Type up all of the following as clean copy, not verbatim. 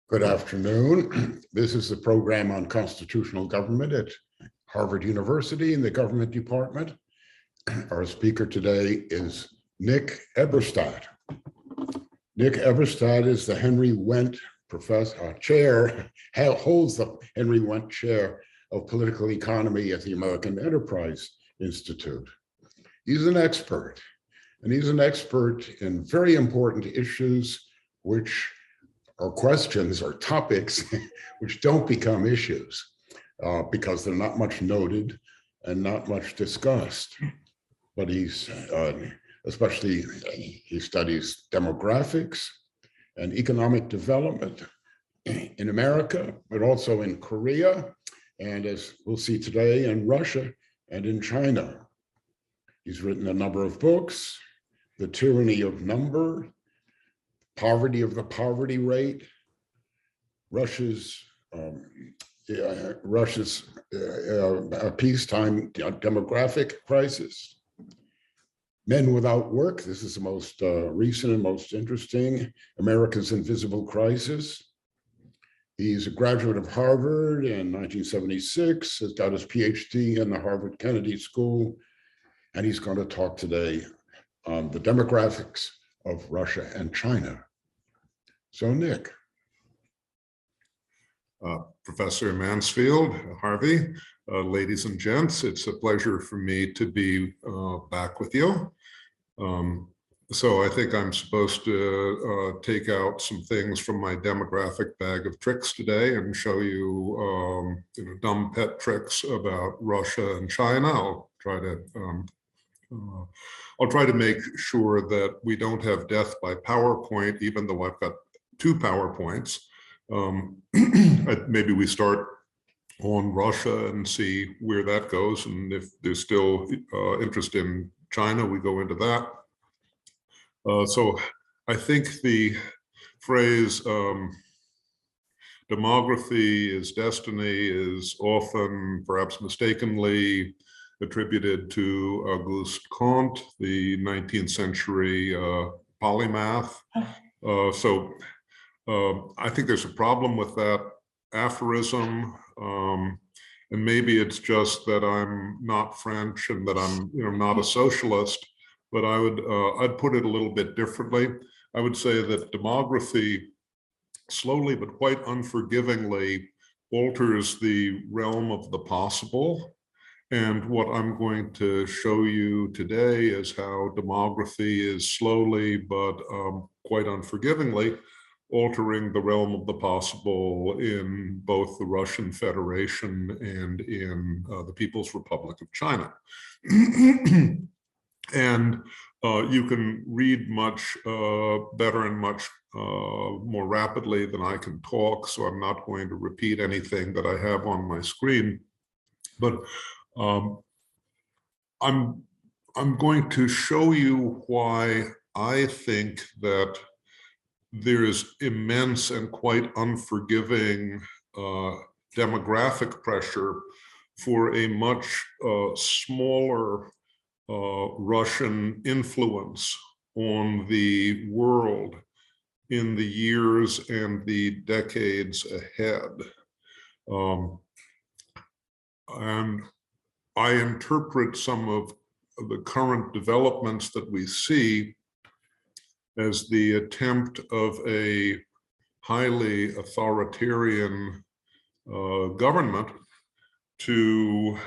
Good afternoon. This is the program on constitutional government at Harvard University in the government department. Our speaker today is Nick Eberstadt. Nick Eberstadt is the Henry Wendt Chair, holds the Henry Wendt Chair of Political Economy at the American Enterprise Institute. He's an expert, and he's an expert in very important issues which are questions or topics which don't become issues because they're not much noted and not much discussed. But he's, especially, he studies demographics and economic development in America, but also in Korea, and as we'll see today, in Russia and in China. He's written a number of books: The Tyranny of Number, Poverty of the Poverty Rate, Russia's peacetime demographic crisis, Men Without Work. This is the most recent and most interesting, America's Invisible Crisis. He's a graduate of Harvard in 1976, has got his PhD in the Harvard Kennedy School, and he's going to talk today on the demographics of Russia and China. So, Nick. Professor Mansfield, Harvey, ladies and gents, it's a pleasure for me to be back with you. So I think I'm supposed to take out some things from my demographic bag of tricks today and show you, dumb pet tricks about Russia and China. I'll try to make sure that we don't have death by PowerPoint, even though I've got two PowerPoints. Maybe we start on Russia and see where that goes, and if there's still interest in China, we go into that. So I think the phrase demography is destiny is often, perhaps mistakenly, attributed to Auguste Comte, the 19th century polymath. I think there's a problem with that aphorism, and maybe it's just that I'm not French and that I'm, not a socialist. But I'd put it a little bit differently. I would say that demography slowly but quite unforgivingly alters the realm of the possible. And what I'm going to show you today is how demography is slowly but quite unforgivingly altering the realm of the possible in both the Russian Federation and in the People's Republic of China. And you can read much better and much more rapidly than I can talk, so I'm not going to repeat anything that I have on my screen. But I'm going to show you why I think that there is immense and quite unforgiving demographic pressure for a much smaller Russian influence on the world in the years and the decades ahead. And I interpret some of the current developments that we see as the attempt of a highly authoritarian government to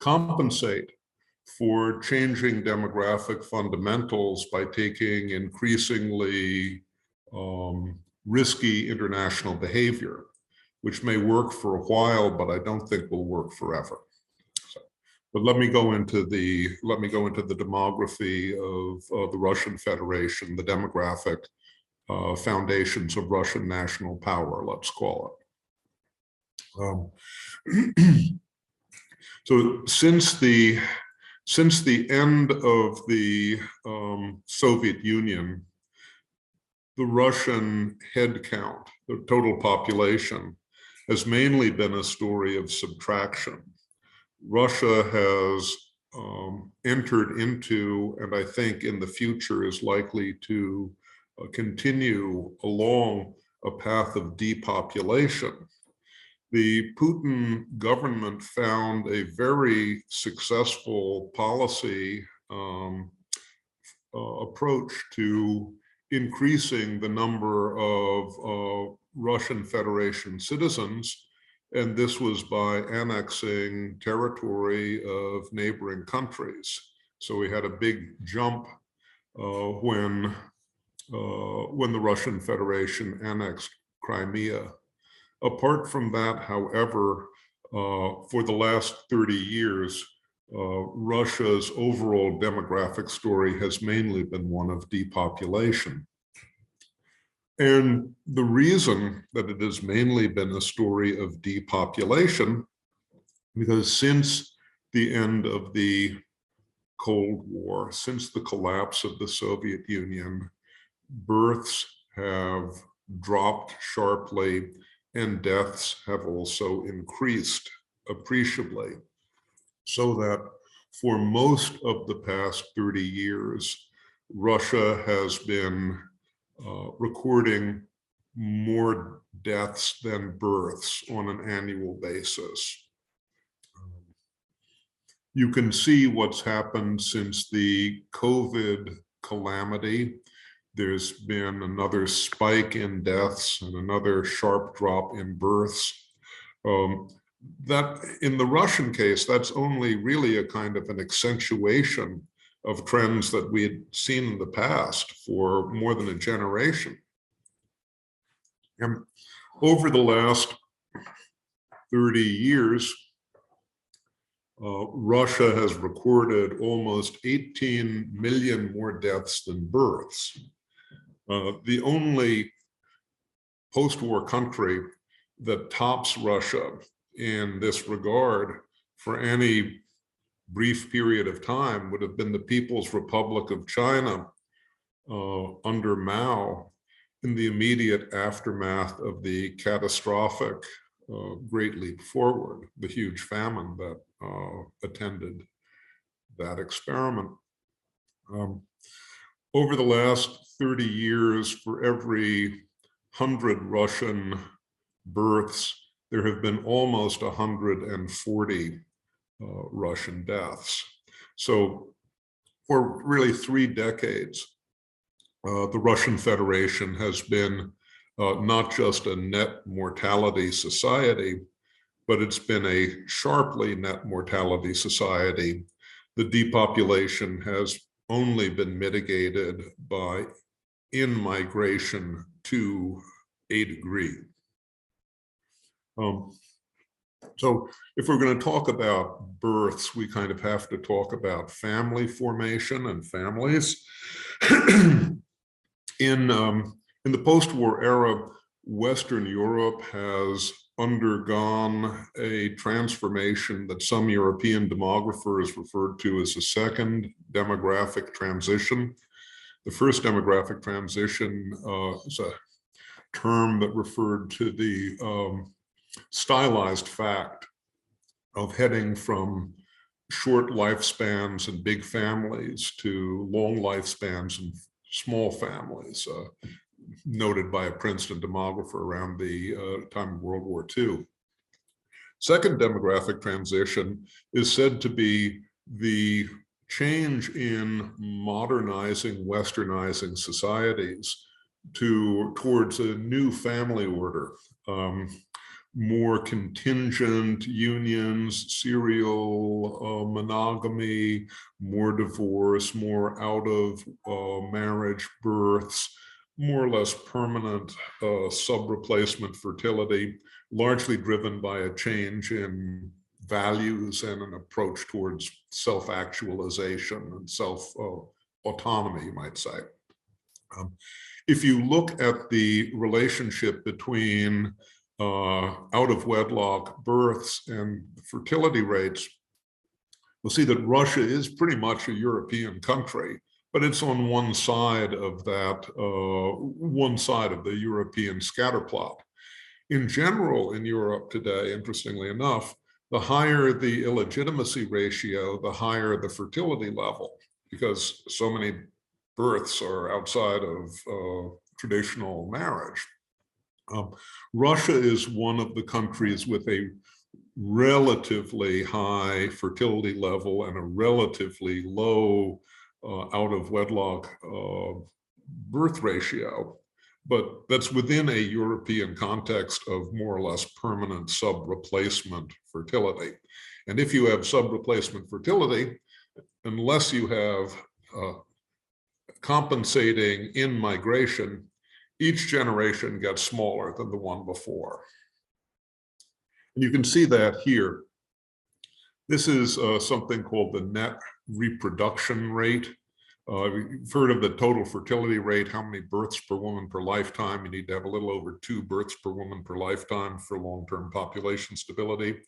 compensate for changing demographic fundamentals by taking increasingly risky international behavior, which may work for a while, but I don't think will work forever. But let me go into the demography of the Russian Federation, the demographic foundations of Russian national power, let's call it. So since the end of the Soviet Union, the Russian head count, the total population, has mainly been a story of subtraction. Russia has entered into, and I think in the future is likely to continue along a path of depopulation. The Putin government found a very successful policy approach to increasing the number of Russian Federation citizens, and this was by annexing territory of neighboring countries. So we had a big jump when the Russian Federation annexed Crimea. Apart from that, however, for the last 30 years, Russia's overall demographic story has mainly been one of depopulation. And the reason that it has mainly been a story of depopulation, because since the end of the Cold War, since the collapse of the Soviet Union, births have dropped sharply and deaths have also increased appreciably. So that for most of the past 30 years, Russia has been recording more deaths than births on an annual basis. You can see what's happened since the COVID calamity. There's been another spike in deaths and another sharp drop in births. That in the Russian case, that's only really a kind of an accentuation of trends that we had seen in the past for more than a generation. And over the last 30 years, Russia has recorded almost 18 million more deaths than births. The only post-war country that tops Russia in this regard for any brief period of time would have been the People's Republic of China under Mao in the immediate aftermath of the catastrophic Great Leap Forward, the huge famine that attended that experiment. Over the last 30 years, for every 100 Russian births, there have been almost 140 Russian deaths. So for really 3 decades, the Russian Federation has been not just a net mortality society, but it's been a sharply net mortality society. The depopulation has only been mitigated by in-migration to a degree. So if we're going to talk about births, we kind of have to talk about family formation and families. In the post-war era, Western Europe has undergone a transformation that some European demographers referred to as a second demographic transition. The first demographic transition is a term that referred to the stylized fact of heading from short lifespans and big families to long lifespans and small families, noted by a Princeton demographer around the time of World War II. Second demographic transition is said to be the change in modernizing, westernizing societies towards a new family order. More contingent unions, serial monogamy, more divorce, more out of marriage births, more or less permanent sub-replacement fertility, largely driven by a change in values and an approach towards self-actualization and self-autonomy, you might say. If you look at the relationship between out of wedlock births and fertility rates, we'll see that Russia is pretty much a European country, but it's on one side of that, one side of the European scatterplot. In general, in Europe today, interestingly enough, the higher the illegitimacy ratio, the higher the fertility level, because so many births are outside of traditional marriage. Russia is one of the countries with a relatively high fertility level and a relatively low out of wedlock birth ratio, but that's within a European context of more or less permanent sub-replacement fertility. And if you have sub-replacement fertility, unless you have compensating in migration, each generation gets smaller than the one before. And you can see that here. This is something called the net reproduction rate. You've heard of the total fertility rate, how many births per woman per lifetime. You need to have a little over 2 births per woman per lifetime for long-term population stability.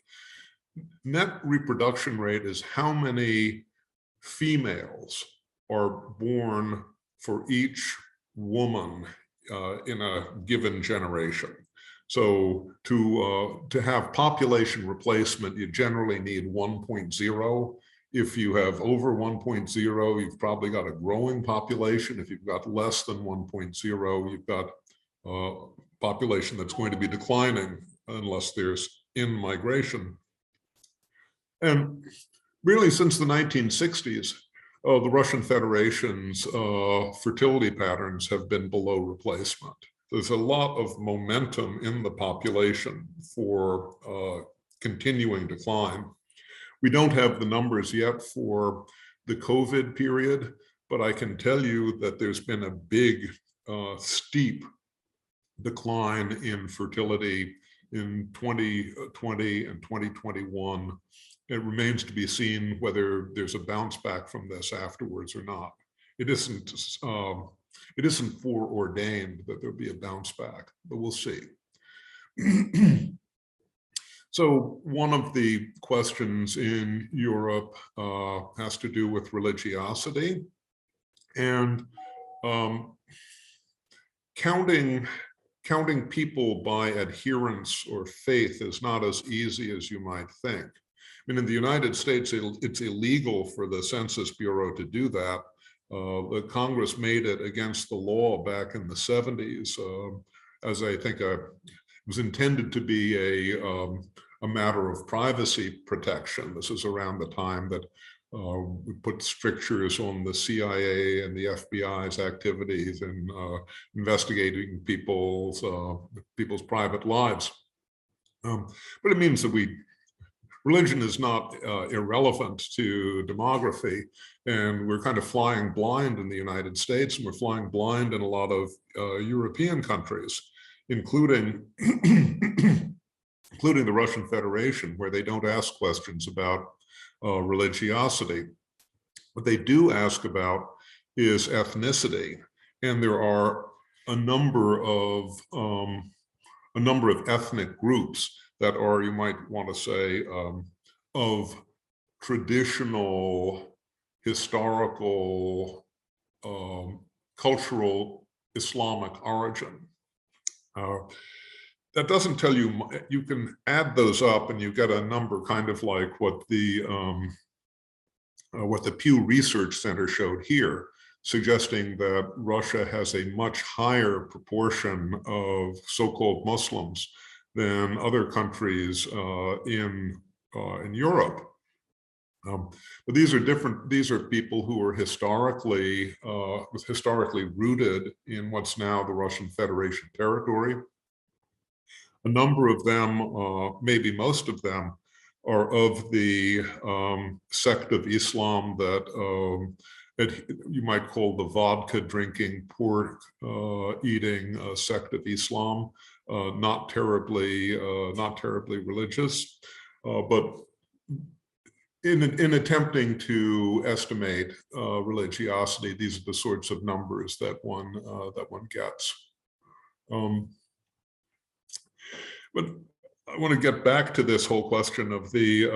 Net reproduction rate is how many females are born for each woman in a given generation. So to have population replacement, you generally need 1.0. If you have over 1.0, you've probably got a growing population. If you've got less than 1.0, you've got a population that's going to be declining unless there's in-migration. And really, since the 1960s, the Russian Federation's fertility patterns have been below replacement. There's a lot of momentum in the population for continuing decline. We don't have the numbers yet for the COVID period, but I can tell you that there's been a big, steep decline in fertility in 2020 and 2021. It remains to be seen whether there's a bounce back from this afterwards or not. It isn't foreordained that there'll be a bounce back, but we'll see. So one of the questions in Europe has to do with religiosity, and counting people by adherence or faith is not as easy as you might think. I mean, in the United States, it's illegal for the Census Bureau to do that. The Congress made it against the law back in the 70s, as I think it was intended to be a matter of privacy protection. This is around the time that we put strictures on the CIA and the FBI's activities in investigating people's private lives. But it means that religion is not irrelevant to demography, and we're kind of flying blind in the United States, and we're flying blind in a lot of European countries, including including the Russian Federation, where they don't ask questions about religiosity. What they do ask about is ethnicity, and there are a number of ethnic groups that are, you might want to say, of traditional, historical, cultural Islamic origin. That doesn't tell you, you can add those up and you get a number kind of like what the Pew Research Center showed here, suggesting that Russia has a much higher proportion of so-called Muslims than other countries in Europe. But these are different. These are people who are historically rooted in what's now the Russian Federation territory. A number of them, maybe most of them, are of the sect of Islam that you might call the vodka drinking, pork eating sect of Islam. Not terribly religious, but in attempting to estimate religiosity, these are the sorts of numbers that one gets. But I want to get back to this whole question of the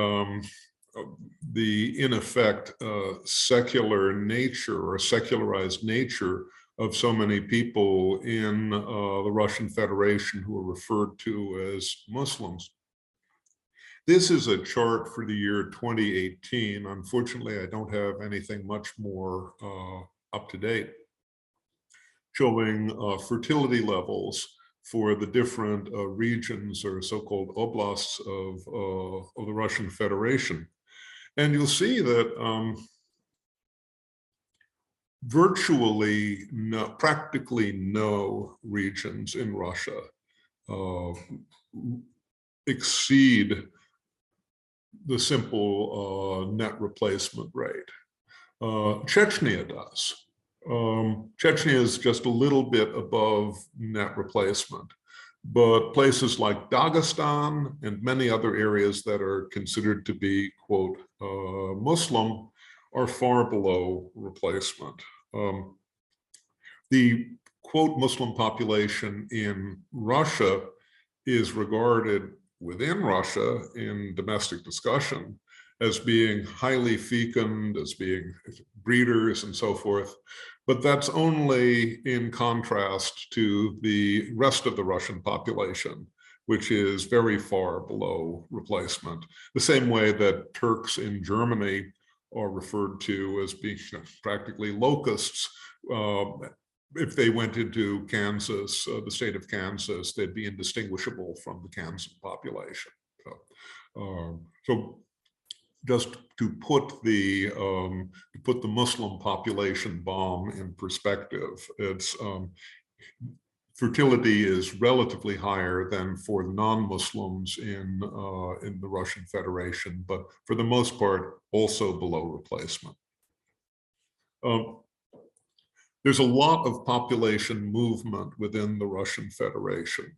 in effect secular nature or secularized nature of so many people in the Russian Federation who are referred to as Muslims. This is a chart for the year 2018. Unfortunately, I don't have anything much more up to date. showing fertility levels for the different regions or so-called oblasts of the Russian Federation. And you'll see that practically no regions in Russia exceed the simple net replacement rate. Chechnya does. Chechnya is just a little bit above net replacement, but places like Dagestan and many other areas that are considered to be, quote, Muslim are far below replacement. The, quote, Muslim population in Russia is regarded within Russia in domestic discussion as being highly fecund, as being breeders and so forth. But that's only in contrast to the rest of the Russian population, which is very far below replacement. The same way that Turks in Germany are referred to as being practically locusts. If they went into Kansas, the state of Kansas, they'd be indistinguishable from the Kansas population. So just to put the Muslim population bomb in perspective, it's fertility is relatively higher than for non-Muslims in the Russian Federation, but for the most part, also below replacement. There's a lot of population movement within the Russian Federation.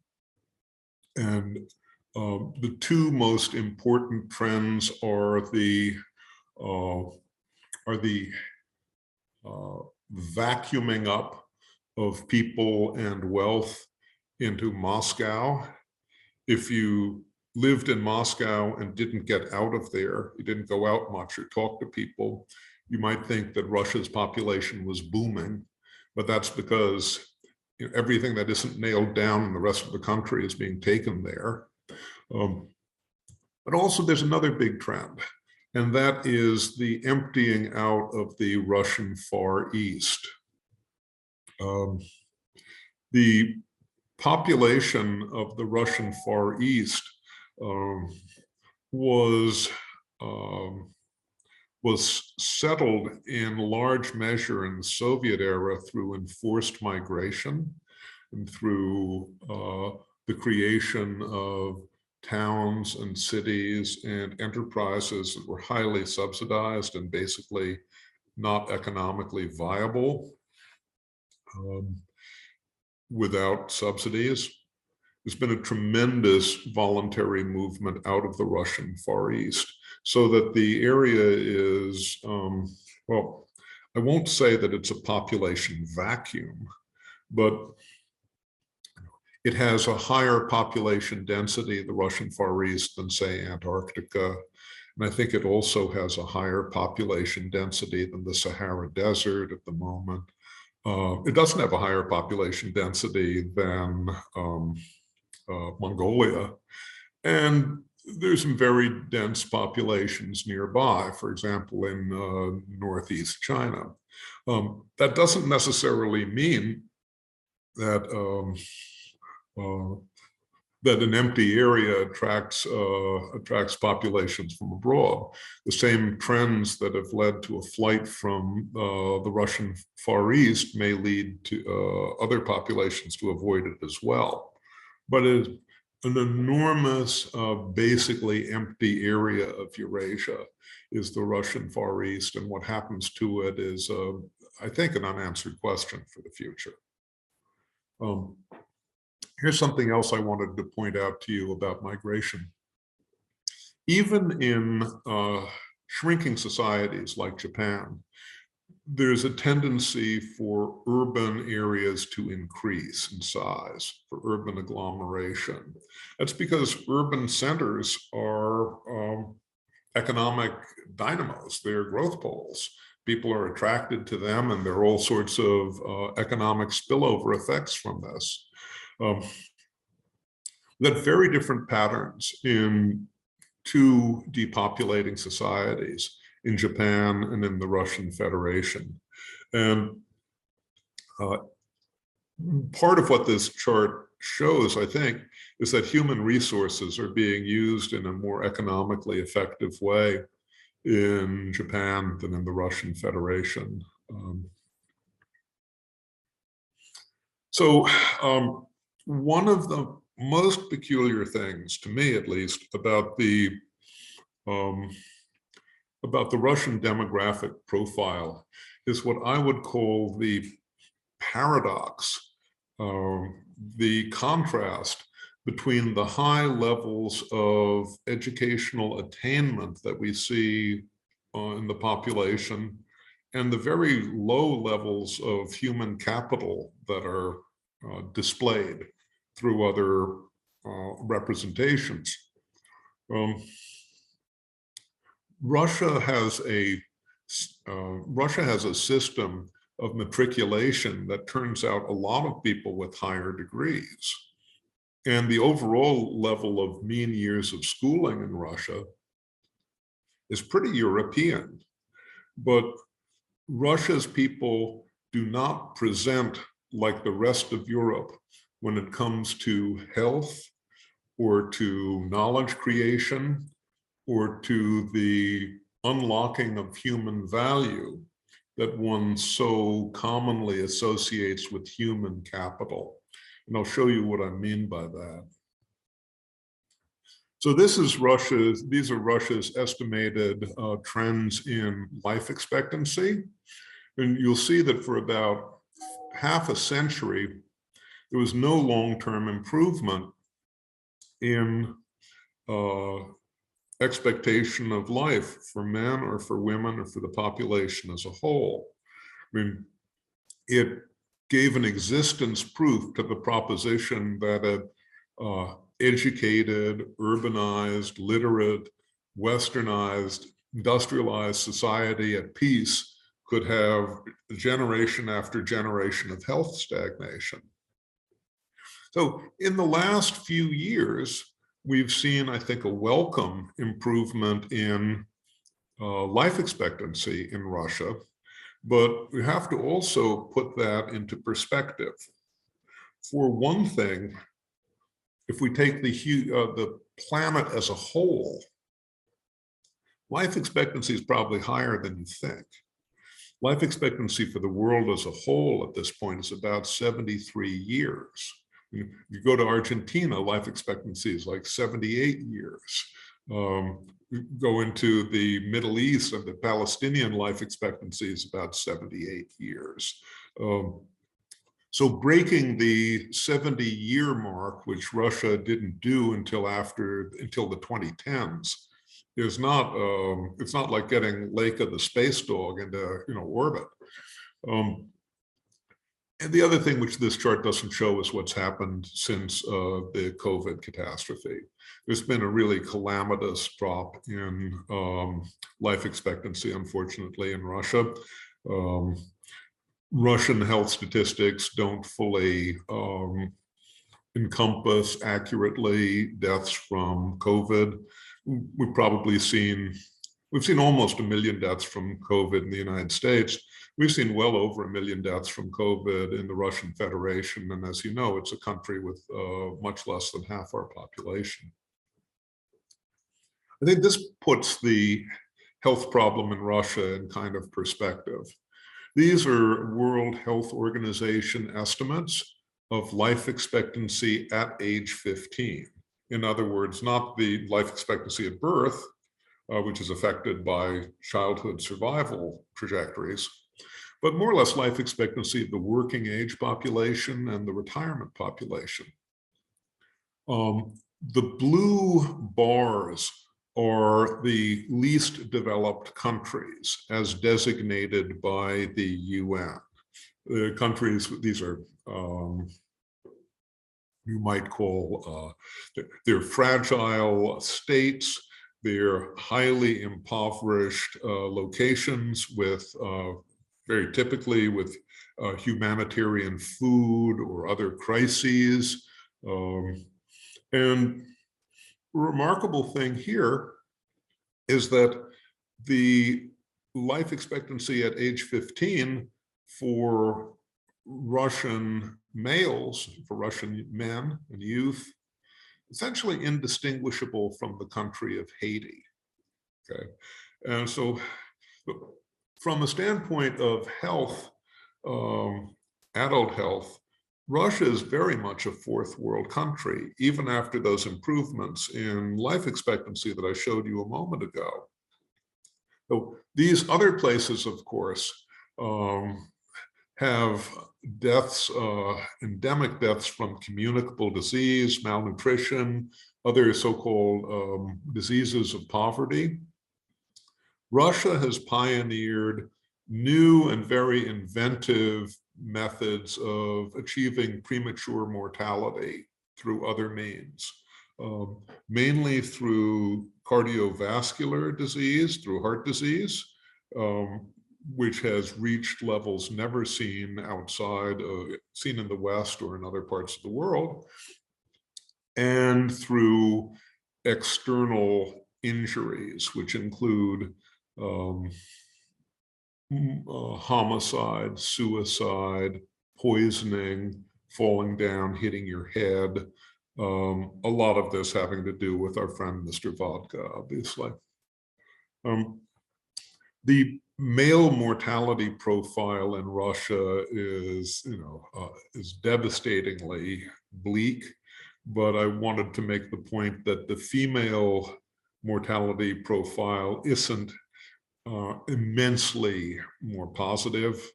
And the two most important trends are the vacuuming up of people and wealth into Moscow. If you lived in Moscow and didn't get out of there, you didn't go out much or talk to people, you might think that Russia's population was booming, but that's because everything that isn't nailed down in the rest of the country is being taken there. But also there's another big trend, and that is the emptying out of the Russian Far East. The population of the Russian Far East was settled in large measure in the Soviet era through enforced migration and through the creation of towns and cities and enterprises that were highly subsidized and basically not economically viable without subsidies. There's been a tremendous voluntary movement out of the Russian Far East, so that the area is, well, I won't say that it's a population vacuum, but it has a higher population density, the Russian Far East, than say Antarctica. And I think it also has a higher population density than the Sahara Desert at the moment. It doesn't have a higher population density than Mongolia. And there's some very dense populations nearby, for example, in Northeast China. That doesn't necessarily mean that that an empty area attracts populations from abroad. The same trends that have led to a flight from the Russian Far East may lead to other populations to avoid it as well. But it's an enormous, basically empty area of Eurasia is the Russian Far East, and what happens to it is, I think, an unanswered question for the future. Here's something else I wanted to point out to you about migration. Even in shrinking societies like Japan, there's a tendency for urban areas to increase in size, for urban agglomeration. That's because urban centers are economic dynamos, they're growth poles. People are attracted to them, and there are all sorts of economic spillover effects from this. We had very different patterns in two depopulating societies, in Japan and in the Russian Federation. And part of what this chart shows, I think, is that human resources are being used in a more economically effective way in Japan than in the Russian Federation. One of the most peculiar things, to me at least, about the Russian demographic profile is what I would call the paradox, the contrast between the high levels of educational attainment that we see in the population and the very low levels of human capital that are displayed through other representations. Russia has a system of matriculation that turns out a lot of people with higher degrees. And the overall level of mean years of schooling in Russia is pretty European. But Russia's people do not present like the rest of Europe when it comes to health or to knowledge creation or to the unlocking of human value that one so commonly associates with human capital. And I'll show you what I mean by that. So these are Russia's estimated trends in life expectancy. And you'll see that for about half a century, there was no long-term improvement in expectation of life for men or for women or for the population as a whole. I mean, it gave an existence proof to the proposition that an educated, urbanized, literate, westernized, industrialized society at peace could have generation after generation of health stagnation. So in the last few years, we've seen, I think, a welcome improvement in life expectancy in Russia, but we have to also put that into perspective. For one thing, if we take the planet as a whole, life expectancy is probably higher than you think. Life expectancy for the world as a whole at this point is about 73 years. You go to Argentina, life expectancy is like 78 years. You go into the Middle East, and the Palestinian life expectancy is about 78 years. So breaking the 70-year mark, which Russia didn't do until the 2010s, is not it's not like getting Leica the space dog into orbit. And the other thing which this chart doesn't show is what's happened since the COVID catastrophe. There's been a really calamitous drop in life expectancy, unfortunately, in Russia. Russian health statistics don't fully encompass accurately deaths from COVID. We've seen almost 1 million deaths from COVID in the United States. We've seen well over 1 million deaths from COVID in the Russian Federation. And as you know, it's a country with much less than half our population. I think this puts the health problem in Russia in kind of perspective. These are World Health Organization estimates of life expectancy at age 15. In other words, not the life expectancy at birth, which is affected by childhood survival trajectories, but more or less life expectancy of the working age population and the retirement population. The blue bars are the least developed countries as designated by the UN. The countries, these are, you might call, they're fragile states. They're highly impoverished locations with, very typically with humanitarian food or other crises. And remarkable thing here is that the life expectancy at age 15 for Russian males, for Russian men and youth, essentially indistinguishable from the country of Haiti. Okay, and so from a standpoint of health, adult health, Russia is very much a fourth world country, even after those improvements in life expectancy that I showed you a moment ago. So these other places, of course, have deaths, endemic deaths from communicable disease, malnutrition, other so-called diseases of poverty. Russia has pioneered new and very inventive methods of achieving premature mortality through other means, mainly through cardiovascular disease, through heart disease, which has reached levels never seen outside, seen in the West or in other parts of the world, and through external injuries, which include homicide, suicide, poisoning, falling down, hitting your head. A lot of this having to do with our friend Mr. Vodka, obviously. The male mortality profile in Russia is, is devastatingly bleak, but I wanted to make the point that the female mortality profile isn't immensely more positive.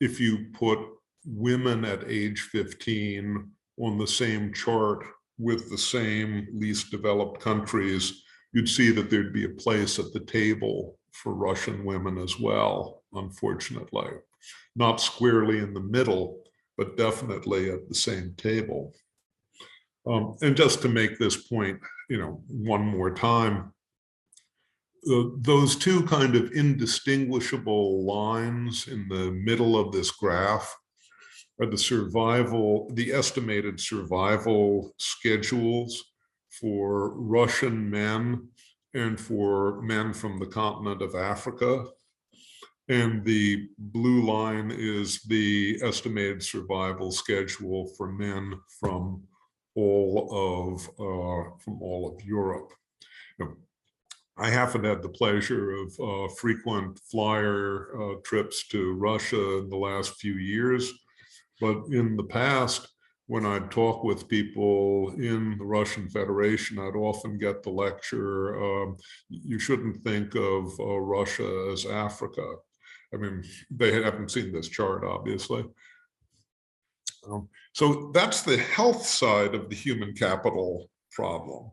If you put women at age 15 on the same chart with the same least developed countries, you'd see that there'd be a place at the table for Russian women as well, unfortunately. Not squarely in the middle, but definitely at the same table. And just to make this point, one more time, those two kind of indistinguishable lines in the middle of this graph are the estimated survival schedules for Russian men and for men from the continent of Africa. And the blue line is the estimated survival schedule for men from all of Europe. I haven't had the pleasure of frequent flyer trips to Russia in the last few years, but in the past, when I'd talk with people in the Russian Federation, I'd often get the lecture, you shouldn't think of Russia as Africa. I mean, they haven't seen this chart, obviously. So that's the health side of the human capital problem.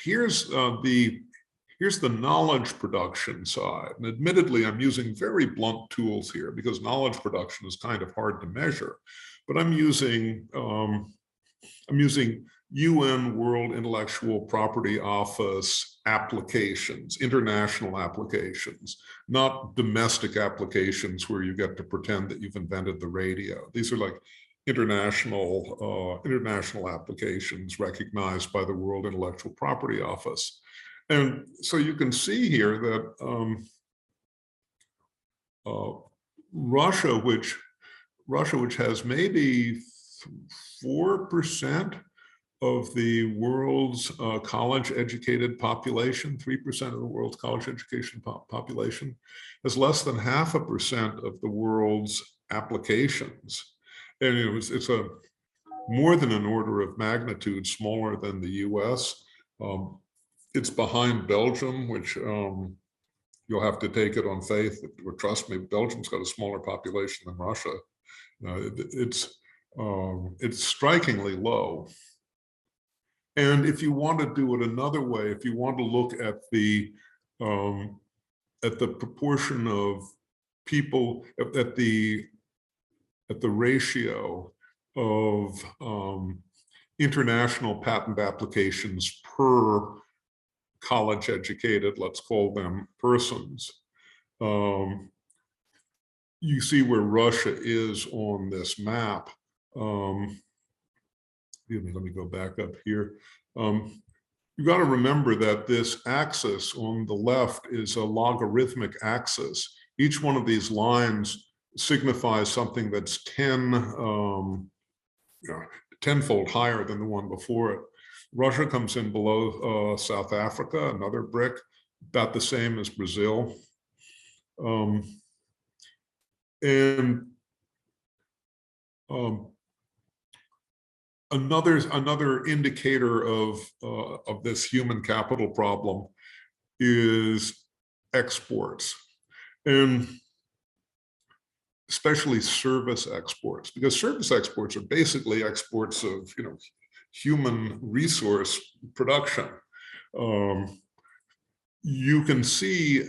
Here's the knowledge production side. And admittedly, I'm using very blunt tools here because knowledge production is kind of hard to measure. But I'm using UN World Intellectual Property Office applications, international applications, not domestic applications where you get to pretend that you've invented the radio. These are like international applications recognized by the World Intellectual Property Office. And so you can see here that Russia, which has maybe 4% of the world's college-educated population, 3% of the world's college-education population, has less than 0.5% of the world's applications. And it's a more than an order of magnitude smaller than the US. It's behind Belgium, which you'll have to take it on faith, or trust me, Belgium's got a smaller population than Russia. It's strikingly low. And if you want to do it another way, if you want to look at the proportion of people, at the ratio of international patent applications per college educated, let's call them persons, you see where Russia is on this map. Let me go back up here. You've got to remember that this axis on the left is a logarithmic axis. Each one of these lines signifies something that's 10-fold higher than the one before it. Russia comes in below South Africa, another brick, about the same as Brazil. Another indicator of this human capital problem is exports, and especially service exports, because service exports are basically exports of human resource production. You can see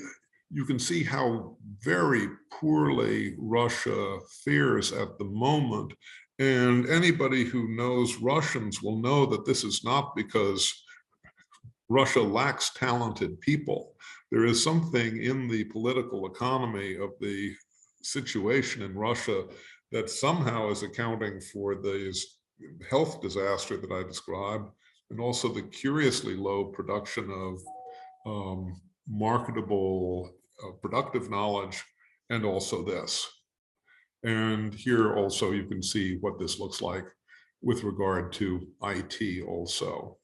how very poorly Russia fares at the moment. And anybody who knows Russians will know that this is not because Russia lacks talented people. There is something in the political economy of the situation in Russia that somehow is accounting for this health disaster that I described, and also the curiously low production of marketable, productive knowledge, and also this. And here also you can see what this looks like with regard to IT also.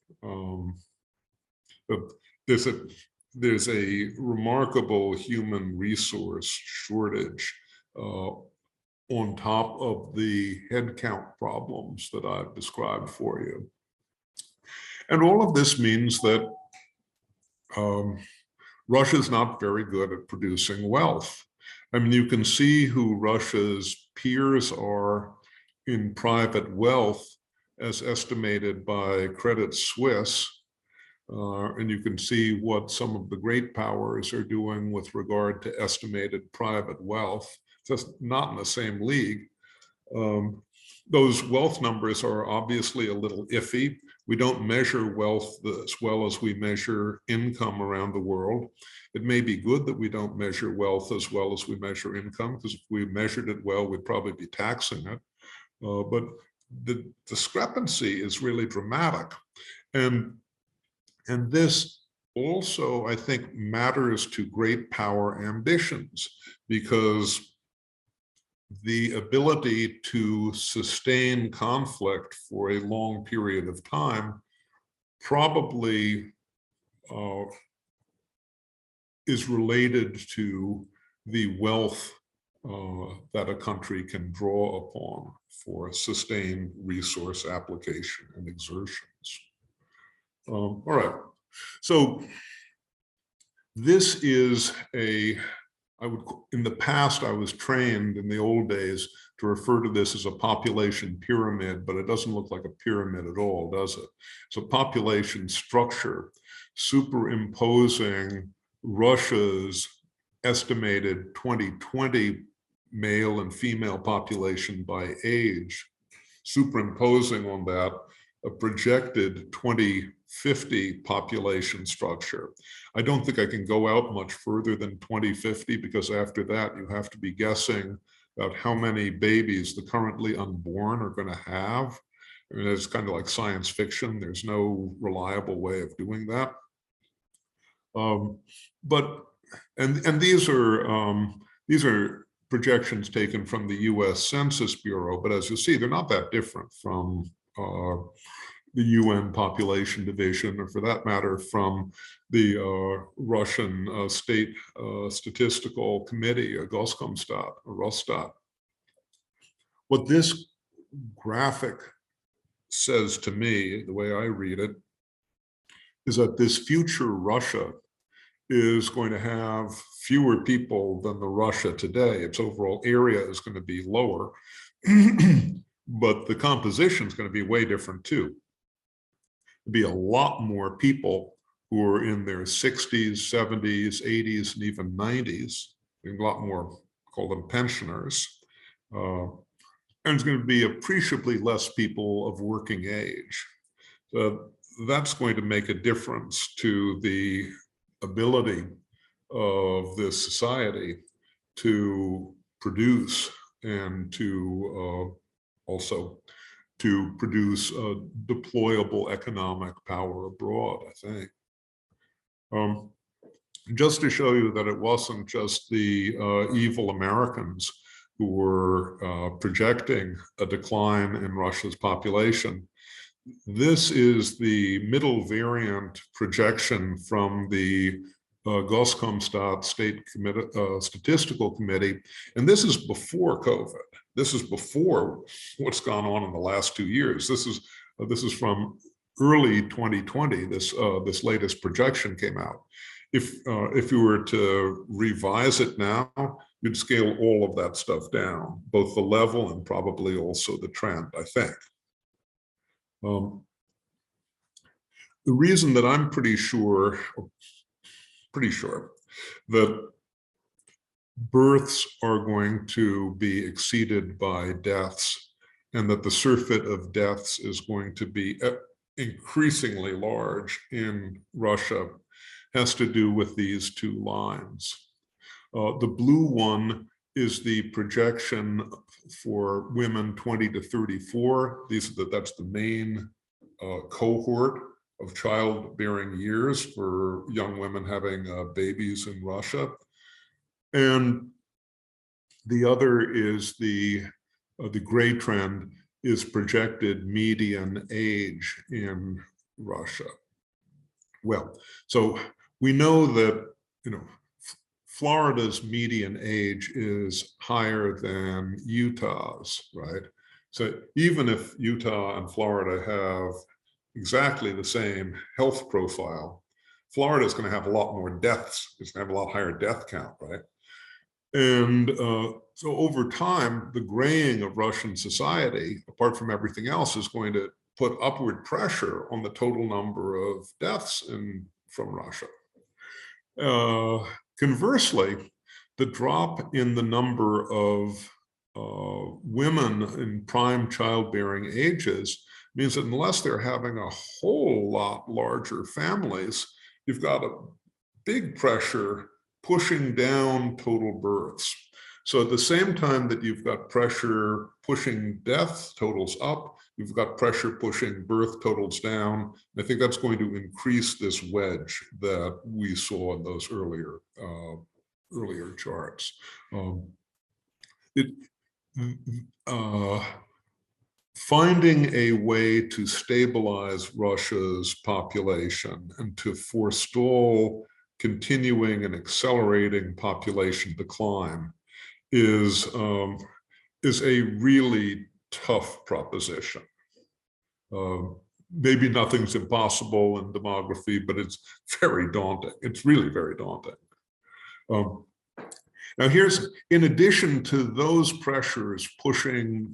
There's a remarkable human resource shortage on top of the headcount problems that I've described for you. And all of this means that Russia's not very good at producing wealth. I mean, you can see who Russia's peers are in private wealth as estimated by Credit Suisse. And you can see what some of the great powers are doing with regard to estimated private wealth. Just not in the same league. Those wealth numbers are obviously a little iffy. We don't measure wealth as well as we measure income around the world. It may be good that we don't measure wealth as well as we measure income, because if we measured it well, we'd probably be taxing it. But the discrepancy is really dramatic. And this also, I think, matters to great power ambitions, because the ability to sustain conflict for a long period of time probably is related to the wealth that a country can draw upon for sustained resource application and exertions. All right, so this is in the past, I was trained in the old days to refer to this as a population pyramid, but it doesn't look like a pyramid at all, does it? It's a population structure superimposing Russia's estimated 2020 male and female population by age, superimposing on that a projected 2050 population structure. I don't think I can go out much further than 2050, because after that you have to be guessing about how many babies the currently unborn are going to have. I mean, it's kind of like science fiction. There's no reliable way of doing that. These are projections taken from the U.S. Census Bureau, but as you see, they're not that different from the UN Population Division, or for that matter, from the Russian State Statistical Committee, Goskomstat, or Rosstat. What this graphic says to me, the way I read it, is that this future Russia is going to have fewer people than the Russia today. Its overall area is going to be lower, but the composition is going to be way different too. There'll be a lot more people who are in their 60s, 70s, 80s, and even 90s. A lot more, call them pensioners. And it's going to be appreciably less people of working age. That's going to make a difference to the ability of this society to produce and to also to produce a deployable economic power abroad, I think. Just to show you that it wasn't just the evil Americans who were projecting a decline in Russia's population. This is the middle variant projection from the Goskomstat State Statistical Committee, and this is before COVID. This is before what's gone on in the last 2 years. This is from early 2020. This latest projection came out. If you were to revise it now, you'd scale all of that stuff down, both the level and probably also the trend, I think. The reason that I'm pretty sure that births are going to be exceeded by deaths, and that the surfeit of deaths is going to be increasingly large in Russia, has to do with these two lines. The blue one is the projection for women 20 to 34. That's the main cohort of childbearing years for young women having babies in Russia. And the other is the gray trend is projected median age in Russia. Well, so we know that, Florida's median age is higher than Utah's, right? So even if Utah and Florida have exactly the same health profile, Florida is going to have a lot more deaths. It's going to have a lot higher death count, right? And so over time, the graying of Russian society, apart from everything else, is going to put upward pressure on the total number of deaths from Russia. Conversely, the drop in the number of women in prime childbearing ages means that unless they're having a whole lot larger families, you've got a big pressure pushing down total births. So at the same time that you've got pressure pushing death totals up, you've got pressure pushing birth totals down. I think that's going to increase this wedge that we saw in those earlier charts. Finding a way to stabilize Russia's population and to forestall continuing and accelerating population decline is a really tough proposition. Maybe nothing's impossible in demography, but it's very daunting. It's really very daunting. Now in addition to those pressures pushing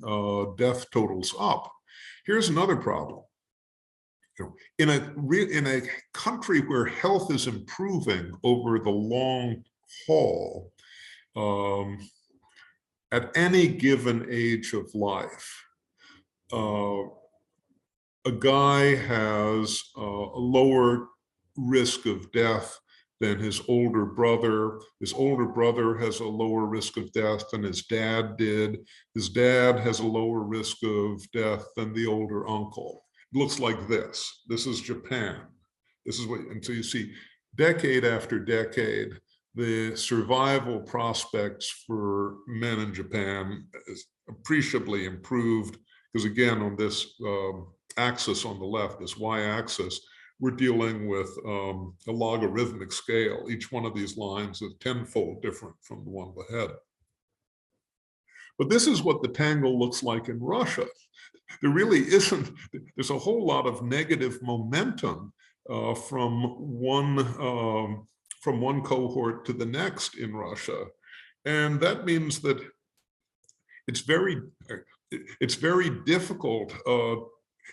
death totals up, here's another problem. In a country where health is improving over the long haul, at any given age of life, a guy has a lower risk of death than his older brother. His older brother has a lower risk of death than his dad did. His dad has a lower risk of death than the older uncle. It looks like this. This is Japan. This is what, and so you see decade after decade, the survival prospects for men in Japan is appreciably improved, because again, on this axis on the left, this y-axis, we're dealing with a logarithmic scale. Each one of these lines is tenfold different from the one ahead. But this is what the tangle looks like in Russia. There really isn't, there's a whole lot of negative momentum from one cohort to the next in Russia. And that means that it's very difficult.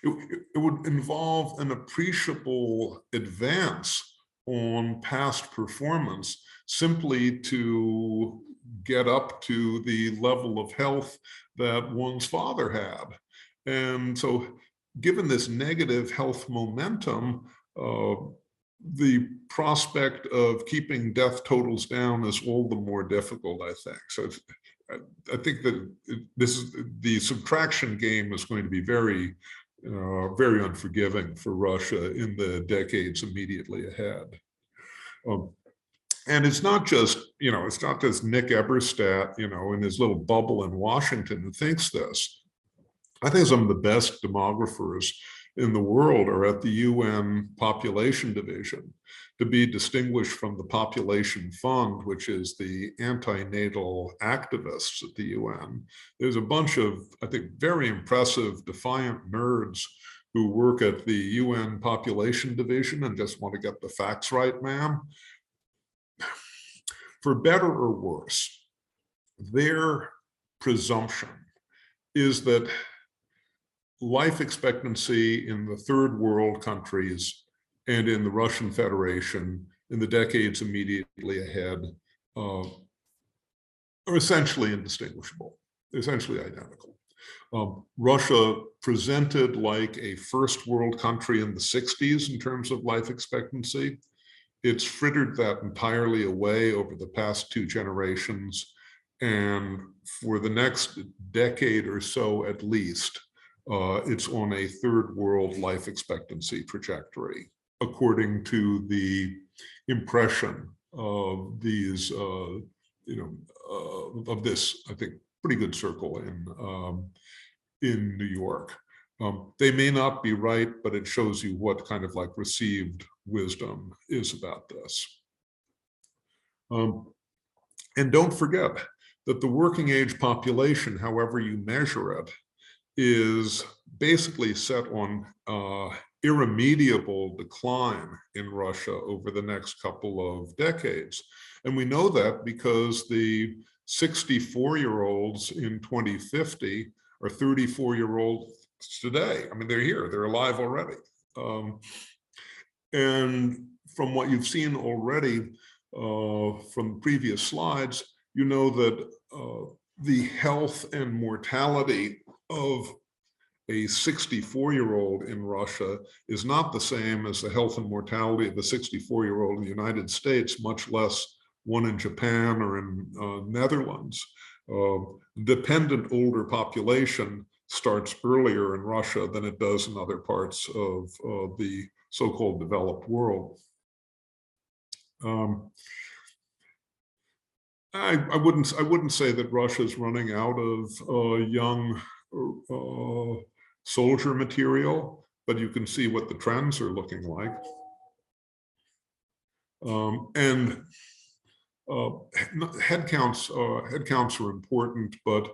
It would involve an appreciable advance on past performance simply to get up to the level of health that one's father had. And so given this negative health momentum, the prospect of keeping death totals down is all the more difficult, I think. So I think that the subtraction game is going to be very unforgiving for Russia in the decades immediately ahead. And it's not just, it's not just Nick Eberstadt, in his little bubble in Washington who thinks this. I think some of the best demographers in the world are at the UN Population Division, to be distinguished from the Population Fund, which is the antenatal activists at the UN. There's a bunch of, I think, very impressive, defiant nerds who work at the UN Population Division and just want to get the facts right, ma'am. For better or worse, their presumption is that life expectancy in the third world countries and in the Russian Federation in the decades immediately ahead are essentially indistinguishable, essentially identical. Russia presented like a first world country in the 60s in terms of life expectancy. It's frittered that entirely away over the past 2 generations. And for the next decade or so, at least, it's on a third world life expectancy trajectory, according to the impression of these, of this, I think, pretty good circle in New York. They may not be right, but it shows you what kind of like received wisdom is about this. And don't forget that the working age population, however you measure it, is basically set on irremediable decline in Russia over the next couple of decades. And we know that because the 64-year-olds in 2050 are 34-year-olds today. I mean, they're here, they're alive already. And from what you've seen already from previous slides, you know that the health and mortality of a 64-year-old in Russia is not the same as the health and mortality of a 64-year-old in the United States, much less one in Japan or in Netherlands. Dependent older population starts earlier in Russia than it does in other parts of the so-called developed world. I wouldn't say that Russia's running out of young soldier material, but you can see what the trends are looking like. And headcounts are important, but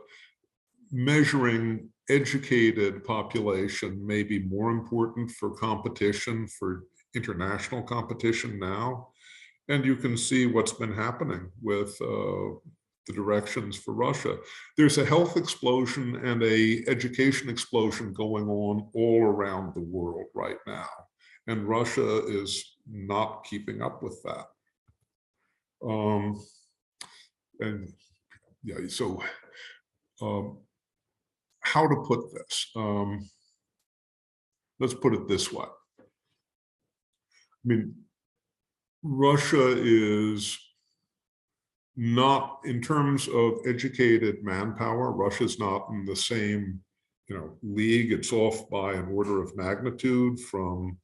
measuring educated population may be more important for competition, for international competition now. And you can see what's been happening with the directions for Russia. There's a health explosion and a education explosion going on all around the world right now. And Russia is not keeping up with that. And yeah, so how to put this? Let's put it this way. I mean, Russia is not, in terms of educated manpower, Russia's not in the same, league. It's off by an order of magnitude from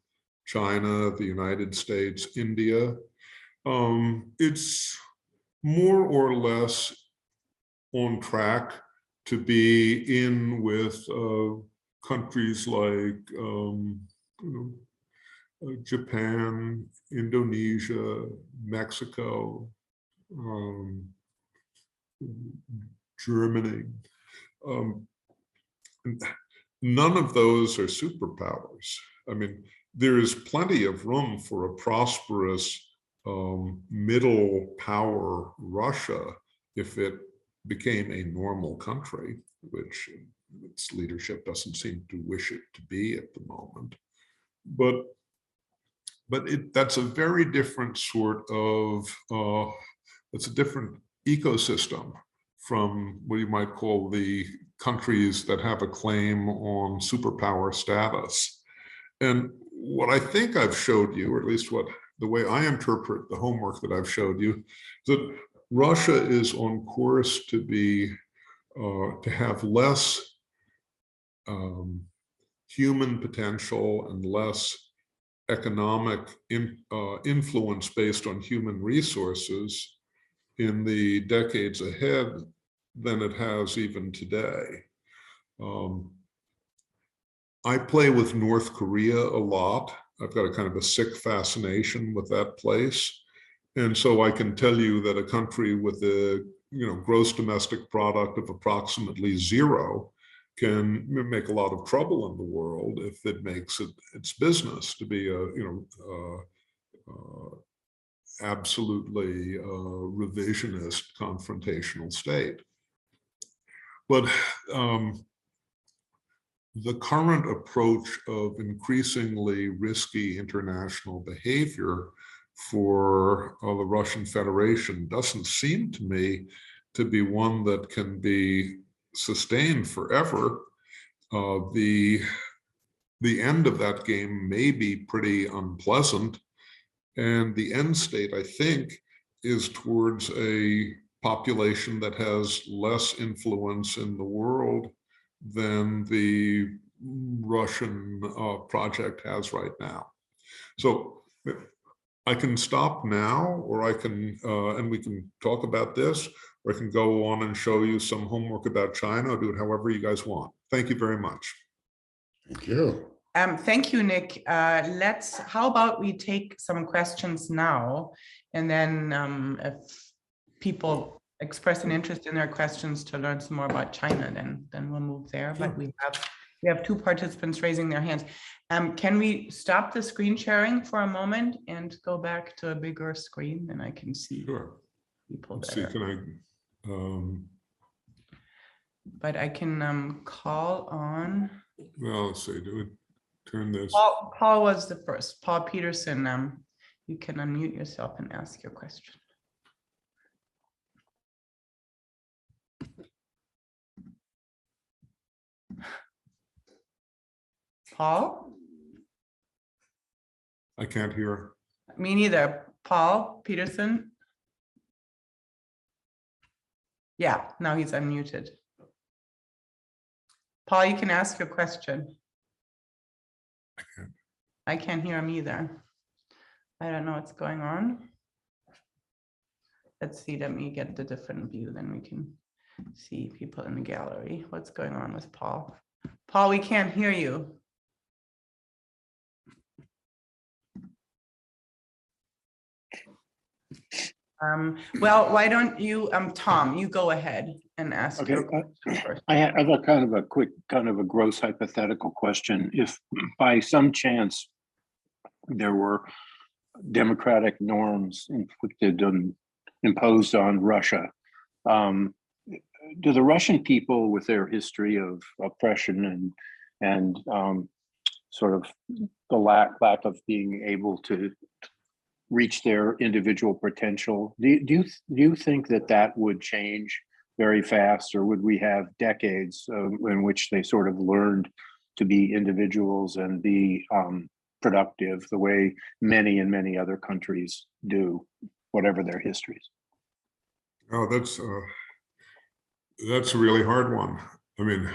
China, the United States, India. It's more or less on track to be in with countries like Japan, Indonesia, Mexico, Germany. None of those are superpowers. I mean, there is plenty of room for a prosperous middle power Russia if it became a normal country, which its leadership doesn't seem to wish it to be at the moment. But that's a very different sort of, it's a different ecosystem from what you might call the countries that have a claim on superpower status. And what I think I've showed you, or at least the way I interpret the homework that I've showed you, is that Russia is on course to be, to have less human potential and less economic influence based on human resources in the decades ahead than it has even today. I play with North Korea a lot. I've got a kind of a sick fascination with that place. And so I can tell you that a country with a gross domestic product of approximately 0 can make a lot of trouble in the world if it makes it its business to be a absolutely revisionist confrontational state. But the current approach of increasingly risky international behavior for the Russian Federation doesn't seem to me to be one that can be sustained forever. The end of that game may be pretty unpleasant, and the end state, I think, is towards a population that has less influence in the world than the Russian project has right now. So I can stop now, or I can, and we can talk about this, or I can go on and show you some homework about China, or do it however you guys want. Thank you very much. Thank you. Thank you, Nick. How about we take some questions now, and then if people express an interest in their questions to learn some more about China, then we'll move there. Sure. But we have 2 participants raising their hands. Can we stop the screen sharing for a moment and go back to a bigger screen, and I can see people better. Let's see, can I? But I can call on. Well, let's see. Do we turn this? Paul was the first. Paul Peterson. You can unmute yourself and ask your question. Paul? I can't hear. Me neither. Paul Peterson? Yeah, now he's unmuted. Paul, you can ask your question. I can't hear him either. I don't know what's going on. Let's see, let me get the different view, then we can see people in the gallery. What's going on with Paul? Paul, we can't hear you. Well, why don't you, Tom, you go ahead and ask. Okay, your question first. I have a kind of a quick, kind of a gross hypothetical question. If by some chance there were democratic norms inflicted and imposed on Russia, do the Russian people, with their history of oppression and sort of the lack of being able to reach their individual potential, do you think that would change very fast, or would we have decades in which they sort of learned to be individuals and be productive the way many in many other countries do, whatever their histories? Oh, that's a really hard one. I mean,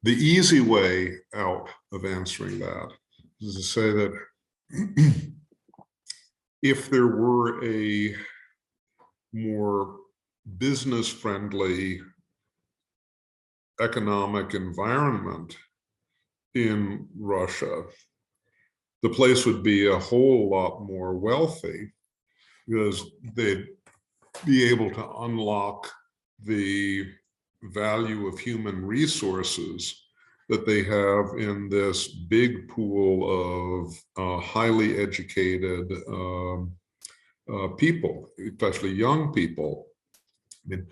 the easy way out of answering that is to say that if there were a more business-friendly economic environment in Russia, the place would be a whole lot more wealthy, because they'd be able to unlock the value of human resources that they have in this big pool of highly educated people, especially young people. I mean,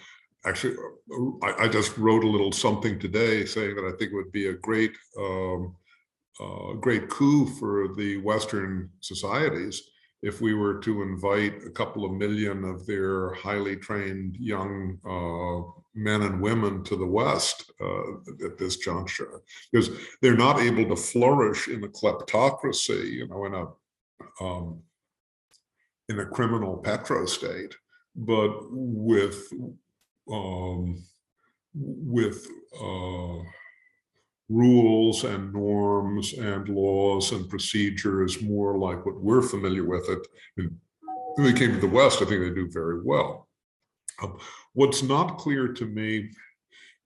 actually, I just wrote a little something today saying that I think it would be a great coup for the Western societies if we were to invite a couple of million of their highly trained young men and women to the West at this juncture, because they're not able to flourish in a kleptocracy, in a criminal petrostate, but with rules and norms and laws and procedures more like what we're familiar with it. And when they came to the West, I think they do very well. What's not clear to me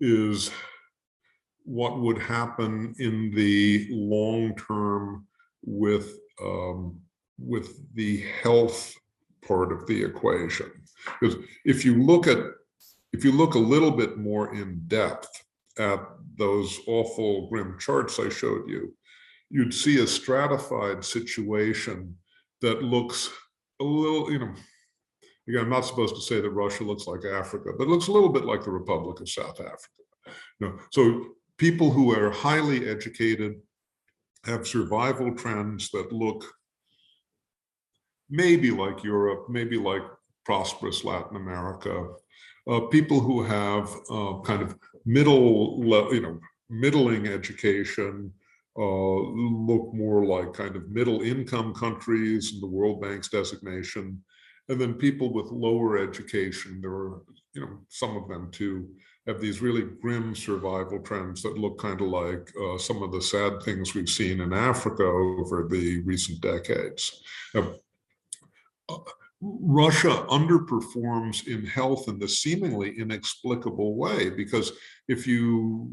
is what would happen in the long term with the health part of the equation. Because if you look a little bit more in depth at those awful grim charts I showed you, you'd see a stratified situation that looks a little, again, I'm not supposed to say that Russia looks like Africa, but it looks a little bit like the Republic of South Africa. So people who are highly educated have survival trends that look maybe like Europe, maybe like prosperous Latin America. People who have kind of middling education look more like kind of middle income countries in the World Bank's designation. And then people with lower education, there are, some of them too, have these really grim survival trends that look kind of like some of the sad things we've seen in Africa over the recent decades. Now, Russia underperforms in health in the seemingly inexplicable way, because if you